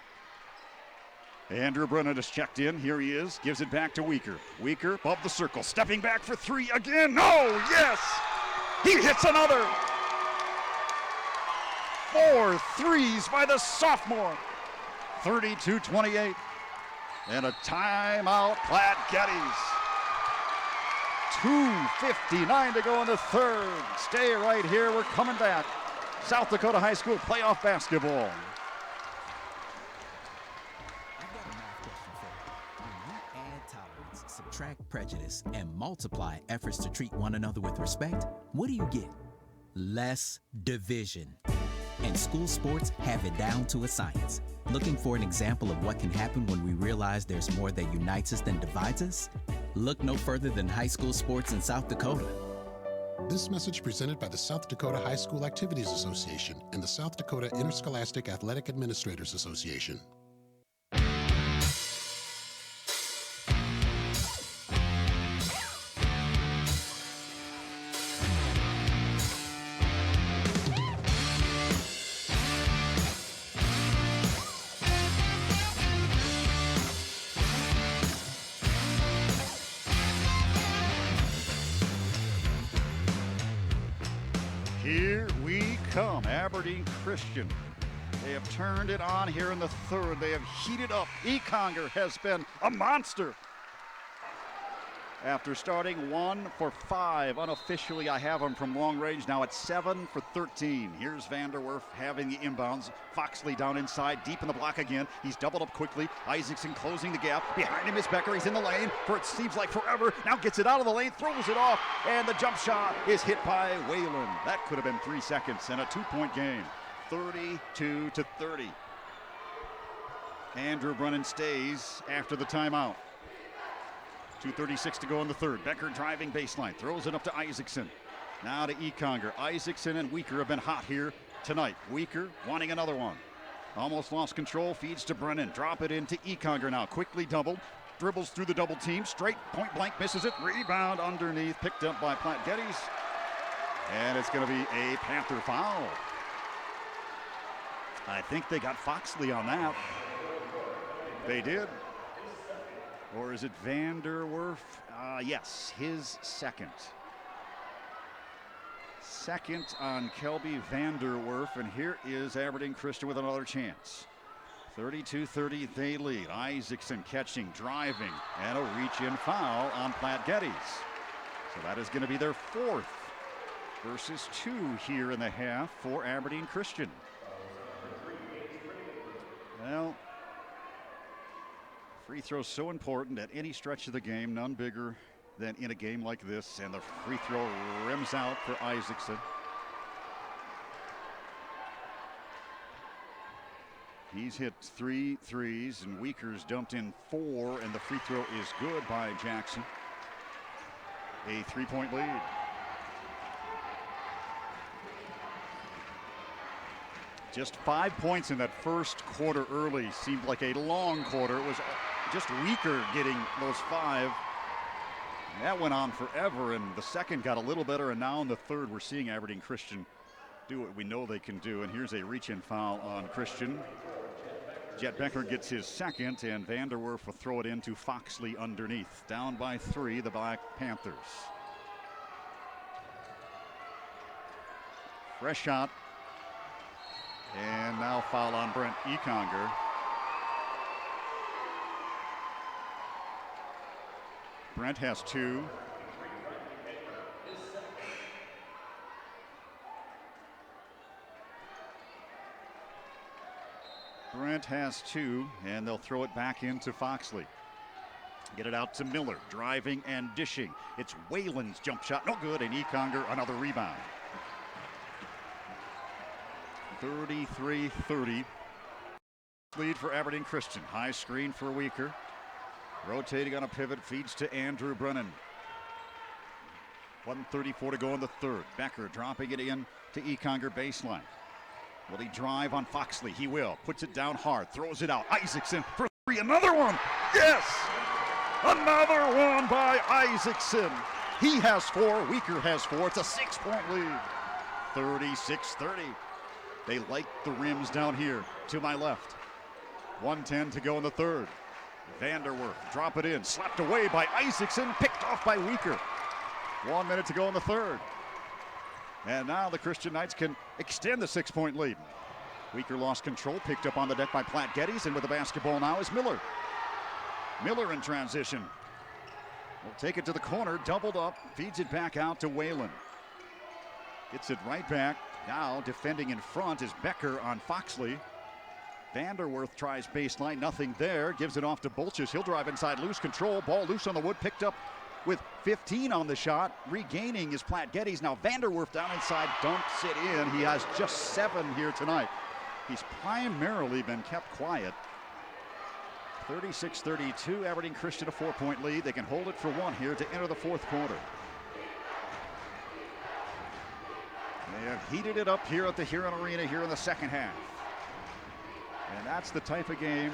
Andrew Brennan is checked in. Here he is. Gives it back to Weaker. Weaker above the circle. Stepping back for three again. No! Yes! He hits another. 4 threes by the sophomore. 32-28. And a timeout, Platte-Geddes. 2:59 to go in the third. Stay right here. We're coming back. South Dakota High School playoff basketball. Subtract prejudice and multiply efforts to treat one another with respect, what do you get? Less division. And school sports have it down to a science. Looking for an example of what can happen when we realize there's more that unites us than divides us? Look no further than high school sports in South Dakota. This message presented by the South Dakota High School Activities Association and the South Dakota Interscholastic Athletic Administrators Association. Here we come, Aberdeen Christian. They have turned it on here in the third. They have heated up. Econger has been a monster. After starting 1 for 5, unofficially I have him from long range. Now it's 7 for 13. Here's Vanderwerf having the inbounds. Foxley down inside, deep in the block again. He's doubled up quickly. Isaacson closing the gap. Behind him is Becker. He's in the lane for it seems like forever. Now gets it out of the lane, throws it off, and the jump shot is hit by Whalen. That could have been 3 seconds and a 2-point game. 32-30. Andrew Brennan stays after the timeout. 2:36 to go in the third. Becker driving baseline, throws it up to Isaacson. Now to Econger. Isaacson and Weaker have been hot here tonight. Weaker wanting another one. Almost lost control, feeds to Brennan. Drop it into Econger now. Quickly doubled. Dribbles through the double team. Straight point blank, misses it. Rebound underneath, picked up by Platte-Geddes. And it's going to be a Panther foul. I think they got Foxley on that. They did. Or is it Vanderwerf? Yes, his second. Second on Kelby Vanderwerf, and here is Aberdeen Christian with another chance. 32-30 they lead. Isaacson catching, driving, and a reach-in foul on Platte-Geddes. So that is going to be their 4th versus 2 here in the half for Aberdeen Christian. Well, free throw so important at any stretch of the game, none bigger than in a game like this, and the free throw rims out for Isaacson. He's hit 3 threes, and Weaker's dumped in 4, and the free throw is good by Jackson. A 3-point lead. Just 5 points in that first quarter early. Seemed like a long quarter. It was just Weaker getting those 5. That went on forever, and the second got a little better, and now in the third we're seeing Aberdeen Christian do what we know they can do, and here's a reach-in foul on Christian. Jet Becker gets his second, and Vanderwerf will throw it into Foxley underneath. Down by 3, the Black Panthers. Fresh shot. And now foul on Brent Econger. Brent has 2. Brent has 2, and they'll throw it back into Foxley. Get it out to Miller, driving and dishing. It's Whalen's jump shot, no good, and Econger another rebound. 33-30. Lead for Aberdeen Christian. High screen for Weaker. Rotating on a pivot, feeds to Andrew Brennan. 1:34 to go in the third. Becker dropping it in to Econger baseline. Will he drive on Foxley? He will. Puts it down hard, throws it out. Isaacson for 3, another one. Yes! Another one by Isaacson. He has 4, Weaker has 4. It's a 6-point lead. 36-30. They like the rims down here to my left. 1:10 to go in the third. Vanderwerf, drop it in, slapped away by Isaacson, picked off by Weaker. 1 minute to go in the third. And now the Christian Knights can extend the 6-point lead. Weaker lost control, picked up on the deck by Platte-Geddes, and with the basketball now is Miller. Miller in transition. Will take it to the corner, doubled up, feeds it back out to Whalen. Gets it right back. Now defending in front is Becker on Foxley. Vanderwerf tries baseline, nothing there. Gives it off to Bolches. He'll drive inside, lose control. Ball loose on the wood, picked up with 15 on the shot. Regaining is Platte-Geddes. Now Vanderwerf down inside, dumps it in. He has just 7 here tonight. He's primarily been kept quiet. 36-32, Aberdeen Christian a 4-point lead. They can hold it for 1 here to enter the fourth quarter. They have heated it up here at the Huron Arena here in the second half. And that's the type of game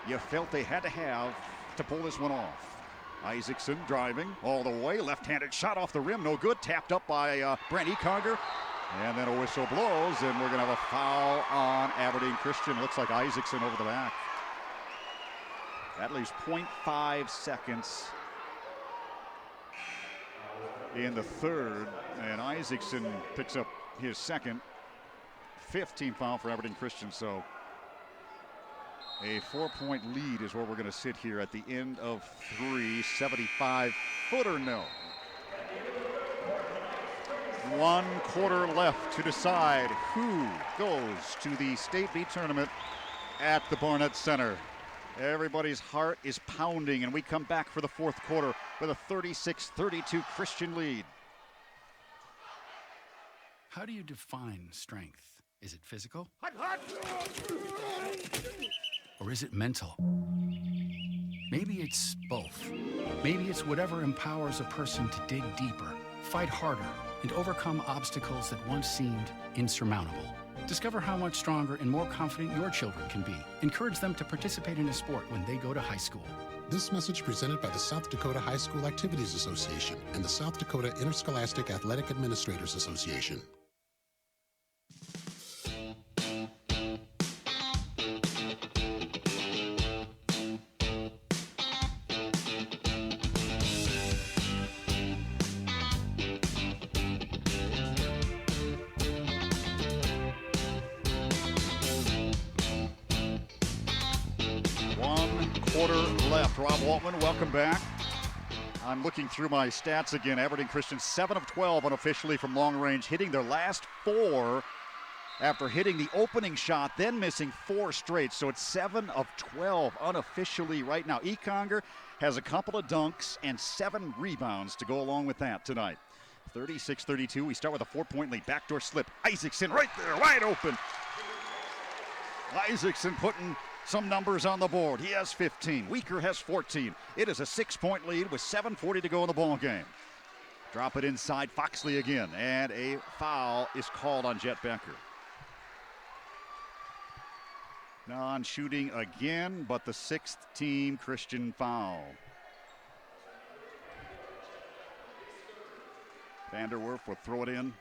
you felt they had to have to pull this one off. Isaacson driving all the way, left-handed shot off the rim, no good, tapped up by Brent Econger. And then a whistle blows, and we're gonna have a foul on Aberdeen Christian. Looks like Isaacson over the back. That leaves 0.5 seconds in the third, and Isaacson picks up his second. 15 foul for Aberdeen Christian, so a 4-point lead is where we're going to sit here at the end of 3. 75-footer no. 1 quarter left to decide who goes to the State B tournament at the Barnett Center. Everybody's heart is pounding, and we come back for the fourth quarter with a 36-32 Christian lead. How do you define strength? Is it physical? Or is it mental? Maybe it's both. Maybe it's whatever empowers a person to dig deeper, fight harder, and overcome obstacles that once seemed insurmountable. Discover how much stronger and more confident your children can be. Encourage them to participate in a sport when they go to high school. This message presented by the South Dakota High School Activities Association and the South Dakota Interscholastic Athletic Administrators Association. Dr. Rob Waltman, welcome back. I'm looking through my stats again. Aberdeen Christian 7 of 12 unofficially from long range, hitting their last 4 after hitting the opening shot, then missing 4 straight. So it's 7 of 12 unofficially right now. Econger has a couple of dunks and 7 rebounds to go along with that tonight. 36-32. We start with a 4-point lead. Backdoor slip. Isaacson right there, wide open. Isaacson putting some numbers on the board. He has 15. Weaker has 14. It is a 6-point lead with 7:40 to go in the ball game. Drop it inside. Foxley again, and a foul is called on Jet Becker. Non-shooting again, but the 6th team Christian foul. Vanderwerf will throw it in.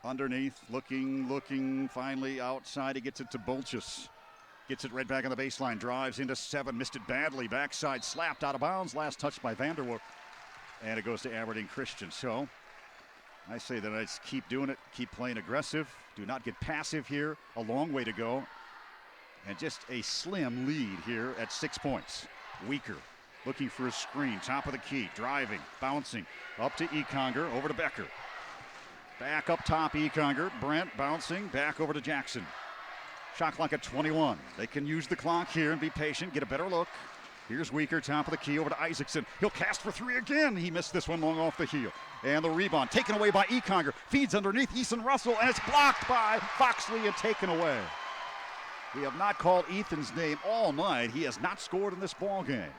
Underneath, looking, finally outside. He gets it to Bolchus. Gets it right back on the baseline, drives into 7, missed it badly. Backside slapped out of bounds, last touch by Vanderwerf. And it goes to Aberdeen Christian. So I say that I just keep doing it, keep playing aggressive. Do not get passive here. A long way to go. And just a slim lead here at 6 points. Weaker looking for a screen, top of the key, driving, bouncing, up to Econger, over to Becker. Back up top, Econger, Brent bouncing, back over to Jackson. Shot clock at 21. They can use the clock here and be patient, get a better look. Here's Weaker, top of the key, over to Isaacson. He'll cast for 3 again. He missed this one long off the heel. And the rebound taken away by Econger. Feeds underneath Ethan Russell, and it's blocked by Foxley and taken away. We have not called Ethan's name all night. He has not scored in this ball game.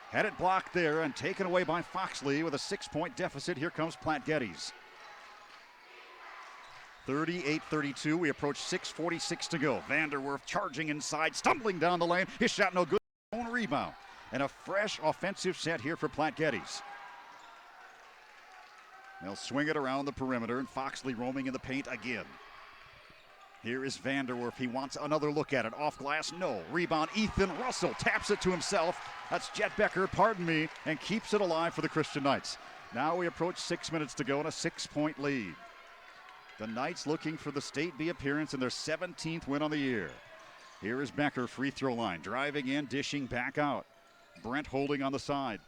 Had it blocked there and taken away by Foxley with a 6-point deficit. Here comes Platte-Geddes. 38-32. We approach 6:46 to go. Vanderwerf charging inside, stumbling down the lane. His shot no good. Own rebound. And a fresh offensive set here for Platte-Geddes. They'll swing it around the perimeter, and Foxley roaming in the paint again. Here is Vanderwerf. He wants another look at it. Off glass, no. Rebound, Ethan Russell taps it to himself. That's Jet Becker, pardon me, and keeps it alive for the Christian Knights. Now we approach 6 minutes to go and a 6-point lead. The Knights looking for the State B appearance in their 17th win on the year. Here is Becker, free throw line, driving in, dishing back out. Brent holding on the side.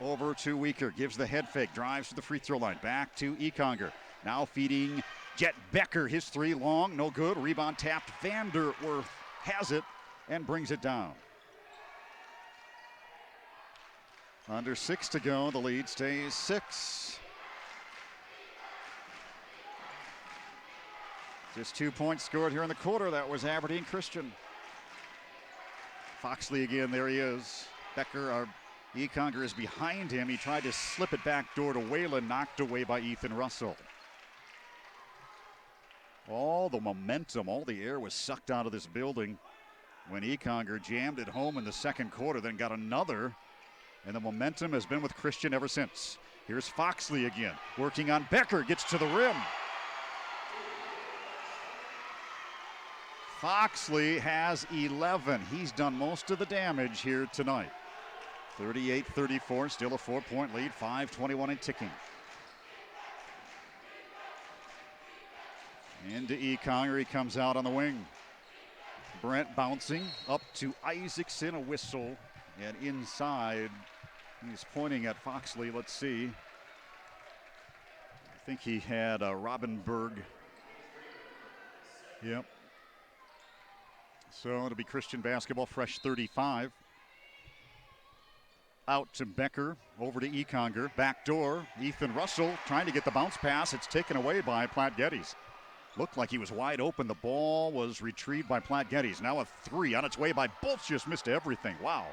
Over to Weaker, gives the head fake, drives to the free throw line, back to Econger. Now feeding Jet Becker, his 3 long, no good. Rebound tapped, Vanderwerf has it and brings it down. Under 6 to go, the lead stays 6. Just 2 points scored here in the quarter. That was Aberdeen Christian. Foxley again, there he is. Becker, Econger is behind him. He tried to slip it back door to Whalen, knocked away by Ethan Russell. All the momentum, all the air was sucked out of this building when Econger jammed it home in the second quarter, then got another, and the momentum has been with Christian ever since. Here's Foxley again, working on Becker, gets to the rim. Foxley has 11. He's done most of the damage here tonight. 38-34, still a 4-point lead, 5:21 and ticking. Into Econger, he comes out on the wing. Brent bouncing up to Isaacson, a whistle, and inside, he's pointing at Foxley. Let's see. I think he had Robinberg. Yep. So it'll be Christian basketball, fresh 35. Out to Becker, over to Econger, back door. Ethan Russell trying to get the bounce pass. It's taken away by Platte-Geddes. Looked like he was wide open. The ball was retrieved by Platte-Geddes. Now a 3 on its way by Bolts, just missed everything. Wow,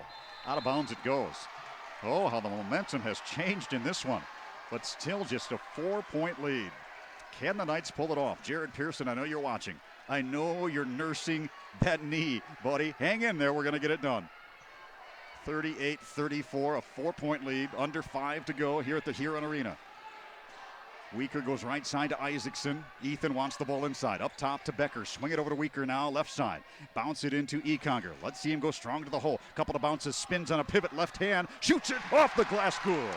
out of bounds it goes. Oh, how the momentum has changed in this one. But still just a 4-point lead. Can the Knights pull it off? Jared Pearson, I know you're watching. I know you're nursing that knee, buddy. Hang in there, we're gonna get it done. 38-34, a 4-point lead, under 5 to go here at the Huron Arena. Weaker goes right side to Isaacson. Ethan wants the ball inside. Up top to Becker. Swing it over to Weaker now, left side. Bounce it into Econger. Let's see him go strong to the hole. Couple of bounces, spins on a pivot, left hand. Shoots it off the glass cool.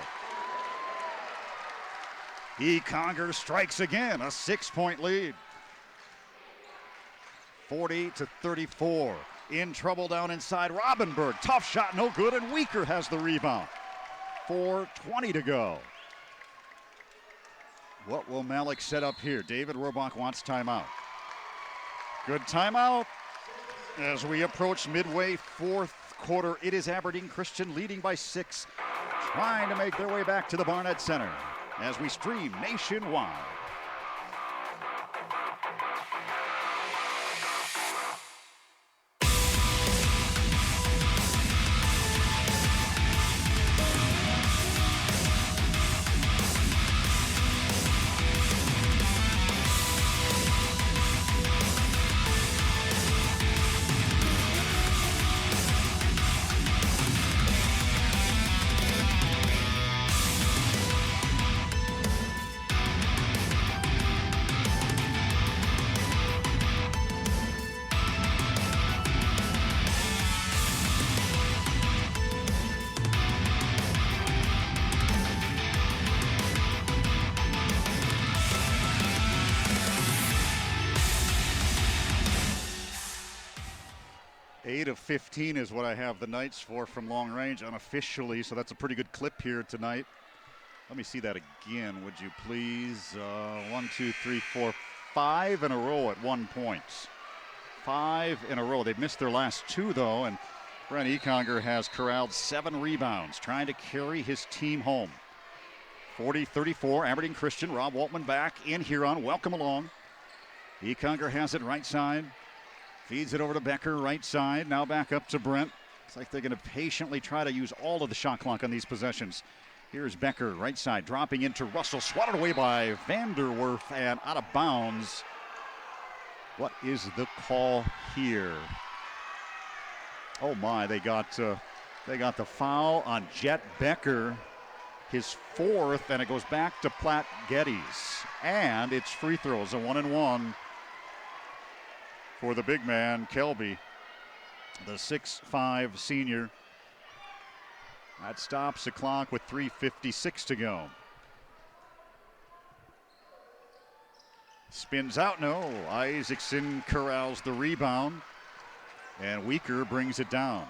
Econger strikes again, a 6-point lead. 40-34. in trouble down inside. Robinberg, tough shot, no good, and Weaker has the rebound. 4:20 to go. What will Malik set up here? David Rohrbach wants timeout. Good timeout. As we approach midway, fourth quarter, it is Aberdeen Christian leading by 6, trying to make their way back to the Barnett Center as we stream nationwide. Of 15 is what I have the Knights for from long range unofficially, so that's a pretty good clip here tonight. Let me see that again, would you please? 1, 2, 3, 4, 5 in a row at 1 point. 5 in a row. They've missed their last 2 though, and Brent Econger has corralled 7 rebounds, trying to carry his team home. 40-34, Aberdeen Christian. Rob Waltman back in Huron. Welcome along. Econger has it right side. Feeds it over to Becker, right side. Now back up to Brent. Looks like they're going to patiently try to use all of the shot clock on these possessions. Here's Becker, right side, dropping into Russell. Swatted away by Vanderwerf and out of bounds. What is the call here? Oh my, they got the foul on Jet Becker, his 4th, and it goes back to Platte-Geddes. And it's free throws, a 1-and-1. For the big man, Kelby, the 6'5" senior. That stops the clock with 3:56 to go. Spins out, no. Isaacson corrals the rebound, and Weaker brings it down.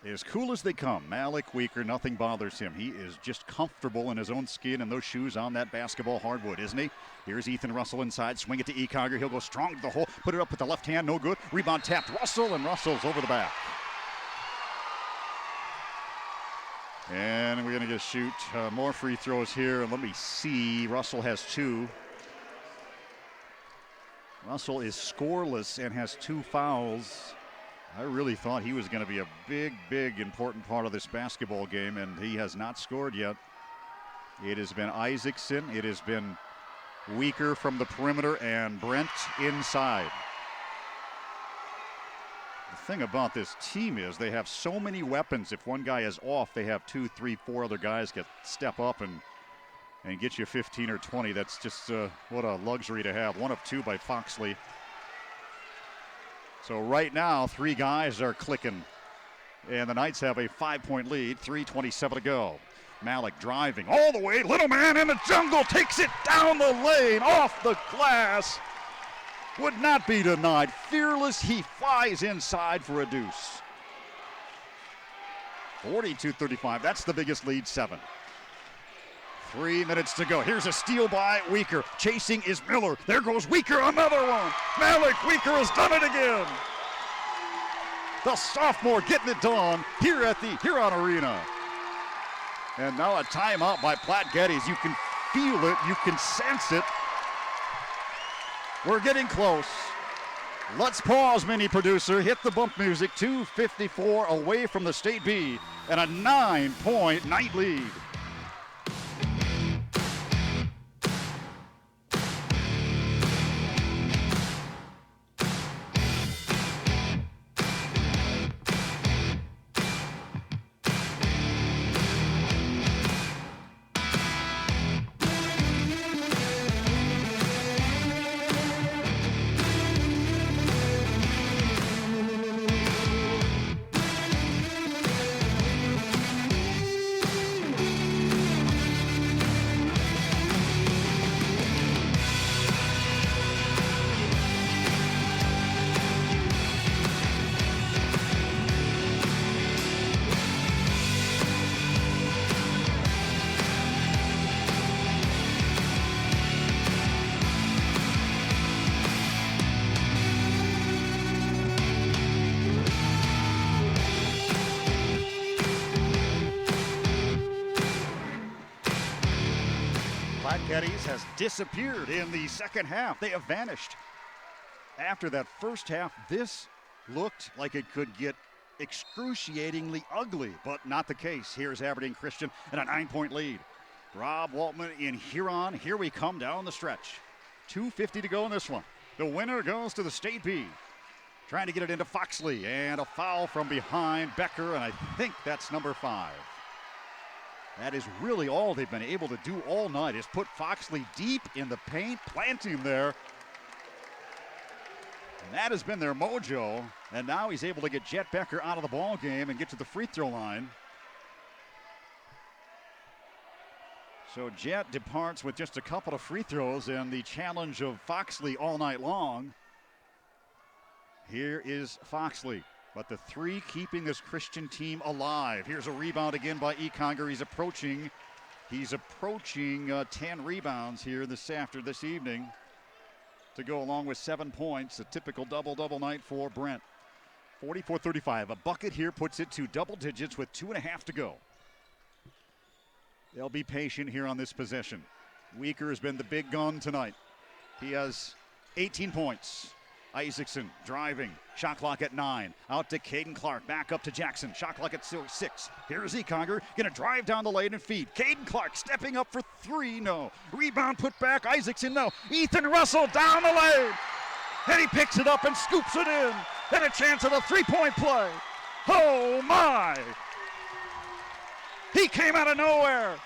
As cool as they come, Malik Weaker, nothing bothers him. He is just comfortable in his own skin and those shoes on that basketball hardwood, isn't he? Here's Ethan Russell inside, swing it to Econger. He'll go strong to the hole, put it up with the left hand, no good. Rebound tapped Russell, and Russell's over the back. And we're gonna just shoot more free throws here. Let me see, Russell has 2. Russell is scoreless and has 2 fouls. I really thought he was going to be a big, important part of this basketball game, and he has not scored yet. It has been Isaacson, it has been Weaker from the perimeter, and Brent inside. The thing about this team is they have so many weapons. If one guy is off, they have 2, 3, 4 other guys get step up and get you 15 or 20. That's just what a luxury to have. 1 of 2 by Foxley. So right now, 3 guys are clicking, and the Knights have a 5-point lead, 3:27 to go. Malik driving all the way, little man in the jungle, takes it down the lane, off the glass. Would not be denied. Fearless, he flies inside for a deuce. 42-35, that's the biggest lead, 7. 3 minutes to go. Here's a steal by Weaker. Chasing is Miller. There goes Weaker, another one. Malik Weaker has done it again. The sophomore getting it done here at the Huron Arena. And now a timeout by Platte-Geddes. You can feel it. You can sense it. We're getting close. Let's pause, mini producer. Hit the bump music. 2:54 away from the State B and a 9-point night lead. Platte-Geddes has disappeared in the second half. They have vanished. After that first half, this looked like it could get excruciatingly ugly, but not the case. Here's Aberdeen Christian and a 9-point lead. Rob Waltman in Huron. Here we come down the stretch. 2:50 to go in this one. The winner goes to the State B. Trying to get it into Foxley, and a foul from behind Becker, and I think that's number 5. That is really all they've been able to do all night, is put Foxley deep in the paint, plant him there. And that has been their mojo, and now he's able to get Jet Becker out of the ball game and get to the free throw line. So Jet departs with just a couple of free throws and the challenge of Foxley all night long. Here is Foxley, but the 3 keeping this Christian team alive. Here's a rebound again by Econger. He's approaching 10 rebounds here this evening to go along with 7 points, a typical double-double night for Brent. 44-35, a bucket here puts it to double digits with 2.5 to go. They'll be patient here on this possession. Weaker has been the big gun tonight. He has 18 points. Isaacson driving, shot clock at 9. Out to Caden Clark, back up to Jackson, shot clock at 6. Here's Econger, gonna drive down the lane and feed. Caden Clark stepping up for 3, no. Rebound put back, Isaacson, no. Ethan Russell down the lane, and he picks it up and scoops it in. And a chance at a 3-point play. Oh my! He came out of nowhere.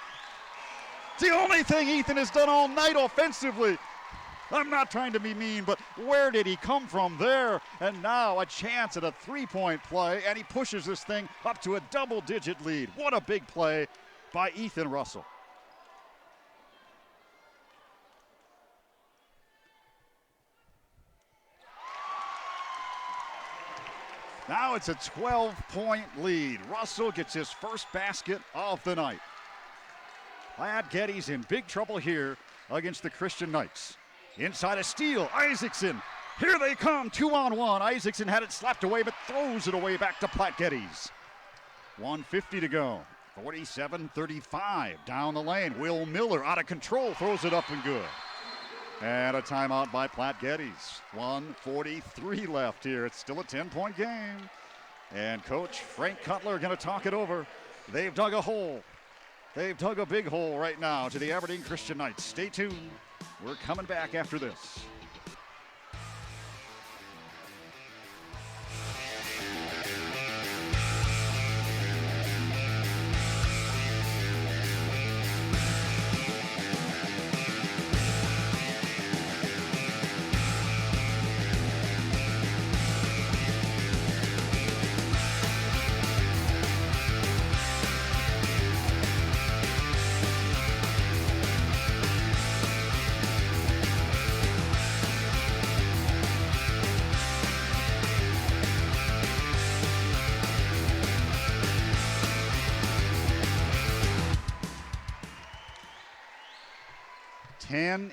It's the only thing Ethan has done all night offensively. I'm not trying to be mean, but where did he come from there? And now a chance at a 3-point play, and he pushes this thing up to a double-digit lead. What a big play by Ethan Russell. Now it's a 12-point lead. Russell gets his first basket of the night. Platte-Geddes in big trouble here against the Christian Knights. Inside a steal, Isaacson. Here they come, 2-on-1. Isaacson had it slapped away, but throws it away back to Platte-Geddes. 1:50 to go. 47-35 down the lane. Will Miller out of control, throws it up and good. And a timeout by Platte-Geddes. 1:43 left here. It's still a 10-point game. And Coach Frank Cutler going to talk it over. They've dug a hole. They've dug a big hole right now to the Aberdeen Christian Knights. Stay tuned. We're coming back after this.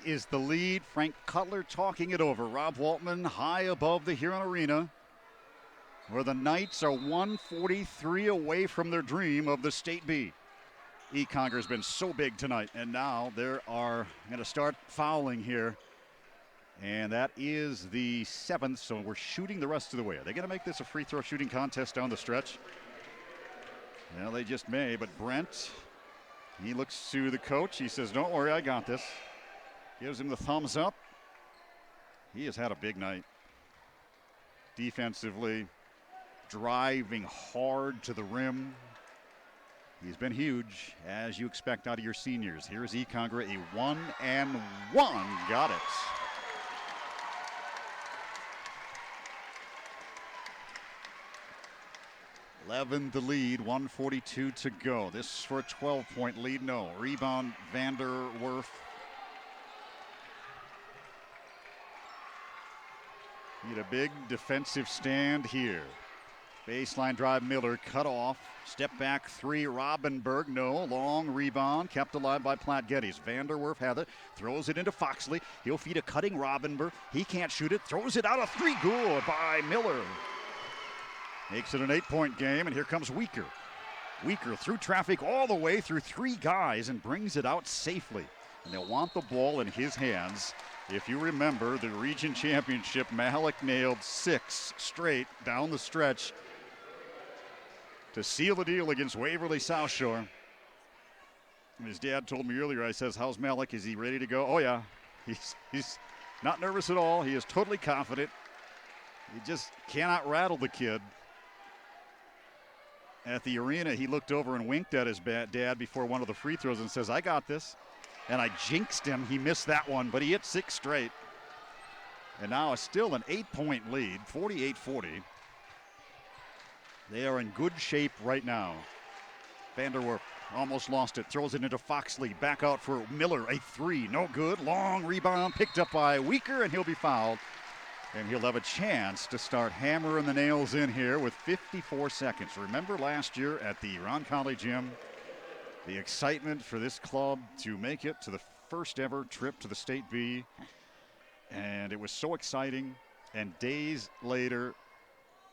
Is the lead. Frank Cutler talking it over. Rob Waltman high above the Huron Arena, where the Knights are 143 away from their dream of the State B. Econger's been so big tonight, and now they are going to start fouling here. And that is the 7th, so we're shooting the rest of the way. Are they going to make this a free throw shooting contest down the stretch? Well, they just may, but Brent, he looks to the coach. He says, don't worry, I got this. Gives him the thumbs up. He has had a big night. Defensively, driving hard to the rim. He's been huge, as you expect out of your seniors. Here's Econger, a 1-and-1. Got it. $11 the lead, 1:42 to go. This is for a 12-point lead. No. Rebound, Vanderwerf. Need a big defensive stand here. Baseline drive, Miller cut off. Step back 3, Robinberg. No. Long rebound, kept alive by Platte-Geddes. Vanderwerf has it, throws it into Foxley. He'll feed a cutting Robinberg. He can't shoot it, throws it out of 3. Good by Miller. Makes it an 8-point game, and here comes Weaker. Weaker through traffic all the way through 3 guys and brings it out safely. And they'll want the ball in his hands. If you remember the region championship, Malik nailed 6 straight down the stretch to seal the deal against Waverly South Shore. And his dad told me earlier, I says, how's Malik? Is he ready to go? Oh yeah, he's not nervous at all. He is totally confident. He just cannot rattle the kid. At the arena, he looked over and winked at his dad before one of the free throws and says, I got this. And I jinxed him. He missed that one, but he hit 6 straight. And now it's still an 8-point lead, 48-40. They are in good shape right now. Vanderwerf almost lost it, throws it into Foxley. Back out for Miller, a 3, no good. Long rebound picked up by Weaker, and he'll be fouled. And he'll have a chance to start hammering the nails in here with 54 seconds. Remember last year at the Ron Conley Gym, the excitement for this club to make it to the first ever trip to the State B. And it was so exciting. And days later,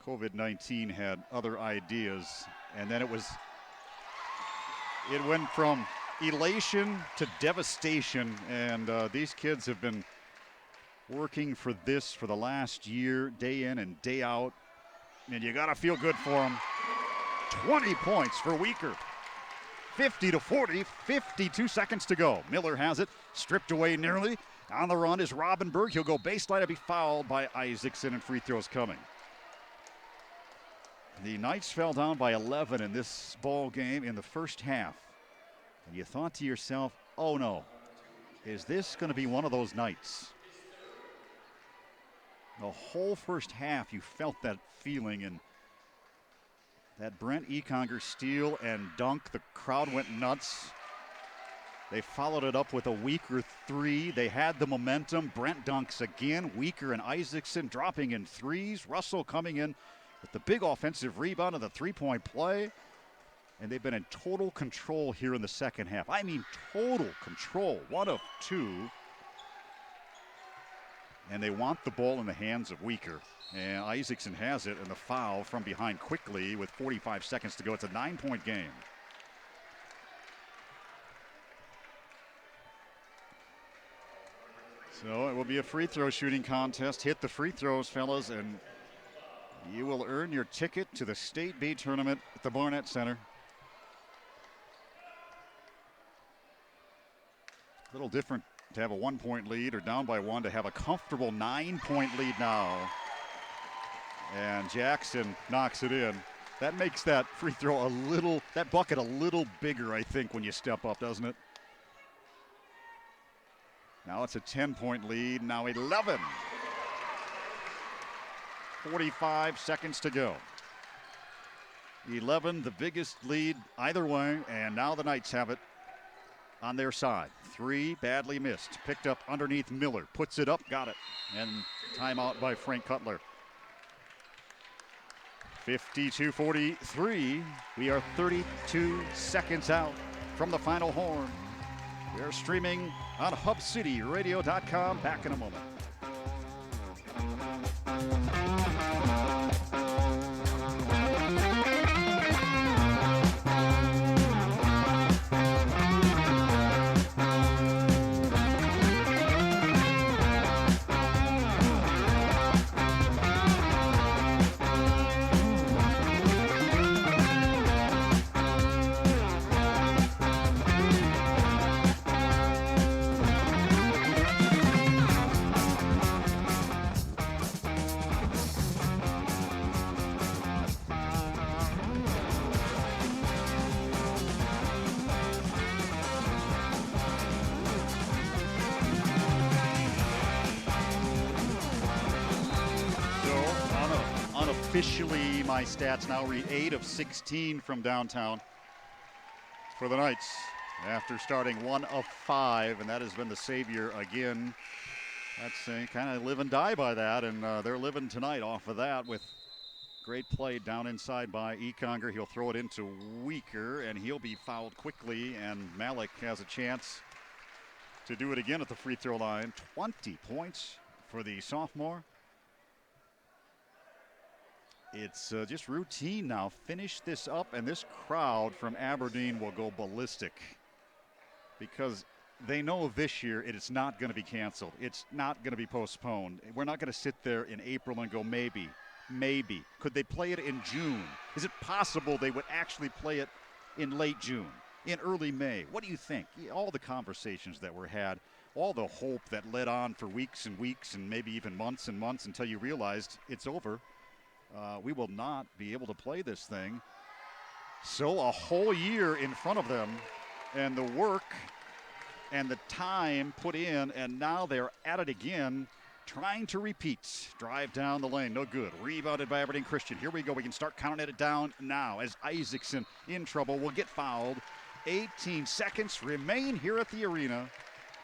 COVID-19 had other ideas. And then it went from elation to devastation. And these kids have been working for this for the last year, day in and day out. And you got to feel good for them. 20 points for Weaker. 50-40, 52 seconds to go. Miller has it, stripped away nearly. On the run is Robinberg. He'll go baseline and be fouled by Isaacson, and free throws coming. The Knights fell down by 11 in this ball game in the first half. And you thought to yourself, oh no, is this going to be one of those nights? The whole first half you felt that feeling, and that Brent Econger steal and dunk, the crowd went nuts. They followed it up with a Weaker 3. They had the momentum. Brent dunks again. Weaker and Isaacson dropping in threes. Russell coming in with the big offensive rebound and the three-point play. And they've been in total control here in the second half. I mean total control. 1 of 2. And they want the ball in the hands of Weaker. And Isaacson has it, and the foul from behind quickly with 45 seconds to go. It's a 9-point game. So it will be a free throw shooting contest. Hit the free throws, fellas, and you will earn your ticket to the State B tournament at the Barnett Center. A little different to have a 1-point lead or down by 1 to have a comfortable 9-point lead now. And Jackson knocks it in. That makes that free throw that bucket a little bigger, I think, when you step up, doesn't it? Now it's a 10-point lead, now 11. 45 seconds to go. 11, the biggest lead either way, and now the Knights have it on their side. 3, badly missed. Picked up underneath Miller, puts it up, got it. And timeout by Frank Cutler. 52-43. We are 32 seconds out from the final horn. We are streaming on HubCityRadio.com. Back in a moment. Officially, my stats now read 8 of 16 from downtown for the Knights after starting 1 of 5, and that has been the savior again. That's kind of live and die by that, and they're living tonight off of that with great play down inside by Econger. He'll throw it into Weaker, and he'll be fouled quickly, and Malik has a chance to do it again at the free throw line. 20 points for the sophomore. It's just routine now. Finish this up, and this crowd from Aberdeen will go ballistic because they know this year it is not going to be canceled. It's not going to be postponed. We're not going to sit there in April and go, maybe. Could they play it in June? Is it possible they would actually play it in late June, in early May? What do you think? All the conversations that were had, all the hope that led on for weeks and weeks and maybe even months and months until you realized it's over. We will not be able to play this thing. So a whole year in front of them, and the work and the time put in, and now they're at it again, trying to repeat. Drive down the lane, no good. Rebounded by Aberdeen Christian. Here we go. We can start counting it down now as Isaacson in trouble will get fouled. 18 seconds remain here at the arena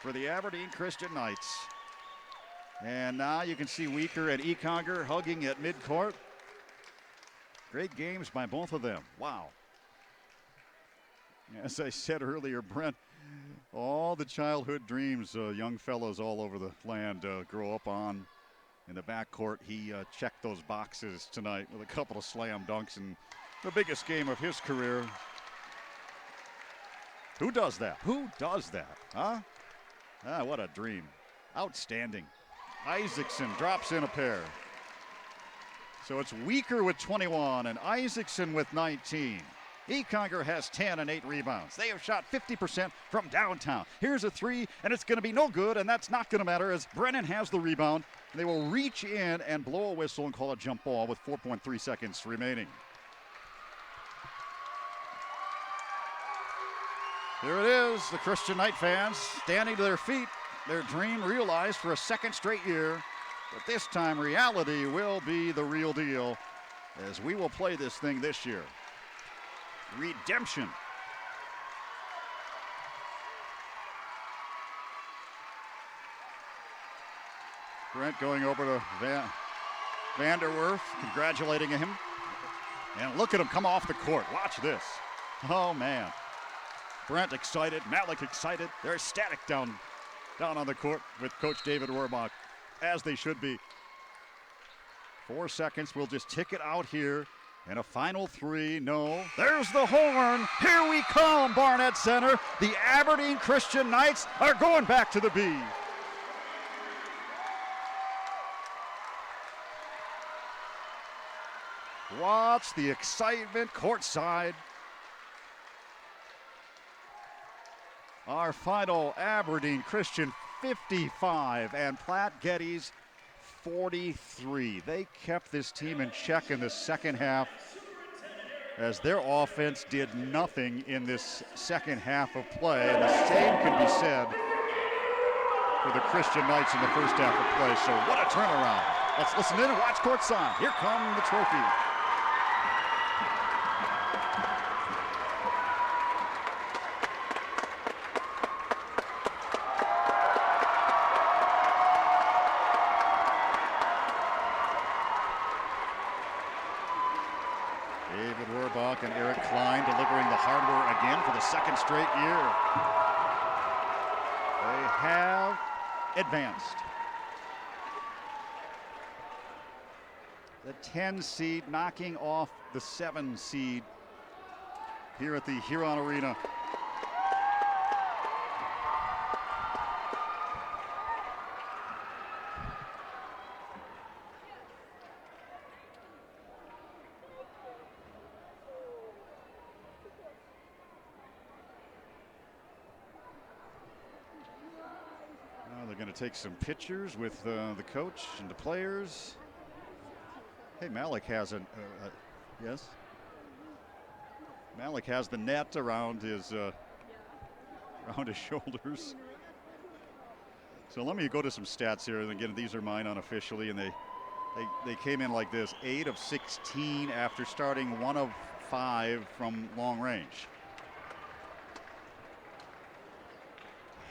for the Aberdeen Christian Knights. And now you can see Weaker and Econger hugging at midcourt. Great games by both of them. Wow. As I said earlier, Brent, all the childhood dreams young fellows all over the land grow up on in the backcourt. He checked those boxes tonight with a couple of slam dunks in the biggest game of his career. Who does that? Who does that? Huh? What a dream. Outstanding. Isaacson drops in a pair. So it's Weaker with 21 and Isaacson with 19. Econger has 10 and 8 rebounds. They have shot 50% from downtown. Here's a three, and it's going to be no good, and that's not going to matter as Brennan has the rebound. They will reach in and blow a whistle and call a jump ball with 4.3 seconds remaining. Here it is, the Christian Knight fans standing to their feet. Their dream realized for a second straight year. But this time, reality will be the real deal as we will play this thing this year. Redemption. Brent going over to Vanderwerf, congratulating him. And look at him come off the court. Watch this. Oh, man. Brent excited, Malik excited. They're ecstatic down on the court with Coach David Werbach, as they should be. 4 seconds, we'll just tick it out here. And a final three, no. There's the horn. Here we come, Barnett Center. The Aberdeen Christian Knights are going back to the B. Watch the excitement courtside. Our final Aberdeen Christian 55 and Platte-Geddes 43. They kept this team in check in the second half as their offense did nothing in this second half of play. And the same can be said for the Christian Knights in the first half of play. So what a turnaround. Let's listen in and watch courtside. Here come the trophy. And Eric Klein delivering the hardware again for the second straight year. They have advanced. The 10 seed knocking off the 7 seed here at the Huron Arena. Take some pictures with the coach and the players. Hey, Malik has yes. Malik has the net around his shoulders. So let me go to some stats here. And again, these are mine unofficially, and they came in like this: 8 of 16 after starting 1 of 5 from long range.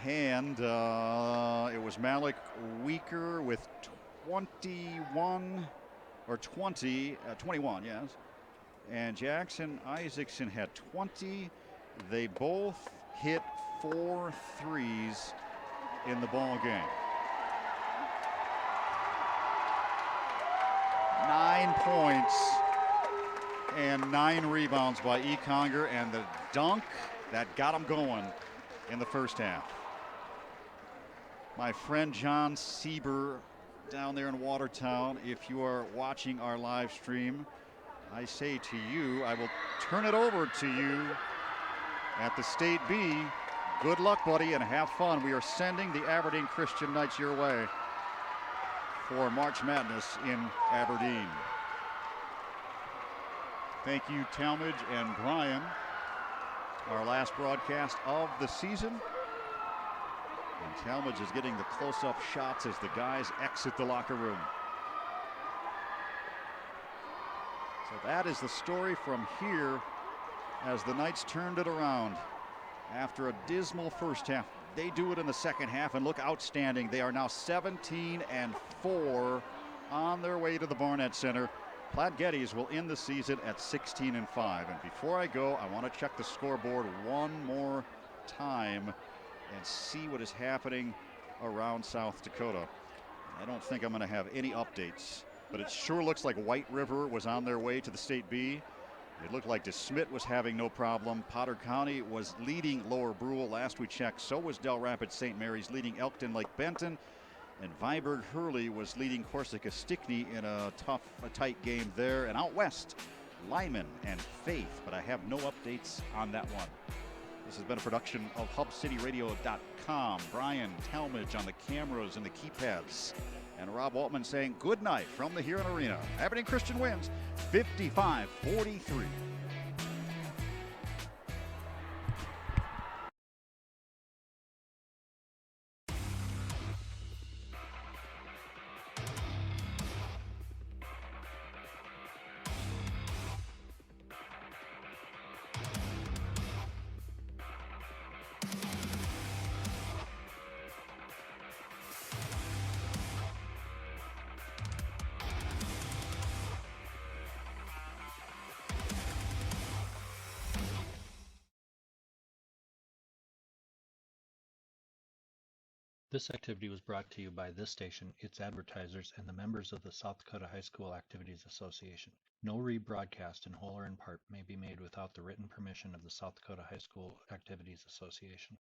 And it was Malik Weaker with 21, yes. And Jackson Isaacson had 20. They both hit 4 threes in the ball game. 9 points and 9 rebounds by Econger, and the dunk that got him going in the first half. my friend John Sieber down there in Watertown. If you are watching our live stream, I say to you, I will turn it over to you at the State B. Good luck, buddy, and have fun. We are sending the Aberdeen Christian Knights your way for March Madness in Aberdeen. Thank you, Talmadge and Brian. Our last broadcast of the season. And Talmadge is getting the close-up shots as the guys exit the locker room. So that is the story from here as the Knights turned it around. After a dismal first half, they do it in the second half and look outstanding. They are now 17-4 on their way to the Barnett Center. Platte-Geddes will end the season at 16-5. And before I go, I want to check the scoreboard one more time and see what is happening around South Dakota. I don't think I'm going to have any updates, but it sure looks like White River was on their way to the State B. It looked like DeSmet was having no problem. Potter County was leading Lower Brule last we checked. So was Del Rapids St. Mary's, leading Elkton Lake Benton. And Viborg Hurley was leading Corsica Stickney in a tight game there. And out west, Lyman and Faith, but I have no updates on that one. This has been a production of HubCityRadio.com. Brian Talmadge on the cameras and the keypads. And Rob Waltman saying good night from the Huron Arena. Aberdeen Christian wins 55-43. This activity was brought to you by this station, its advertisers, and the members of the South Dakota High School Activities Association. No rebroadcast in whole or in part may be made without the written permission of the South Dakota High School Activities Association.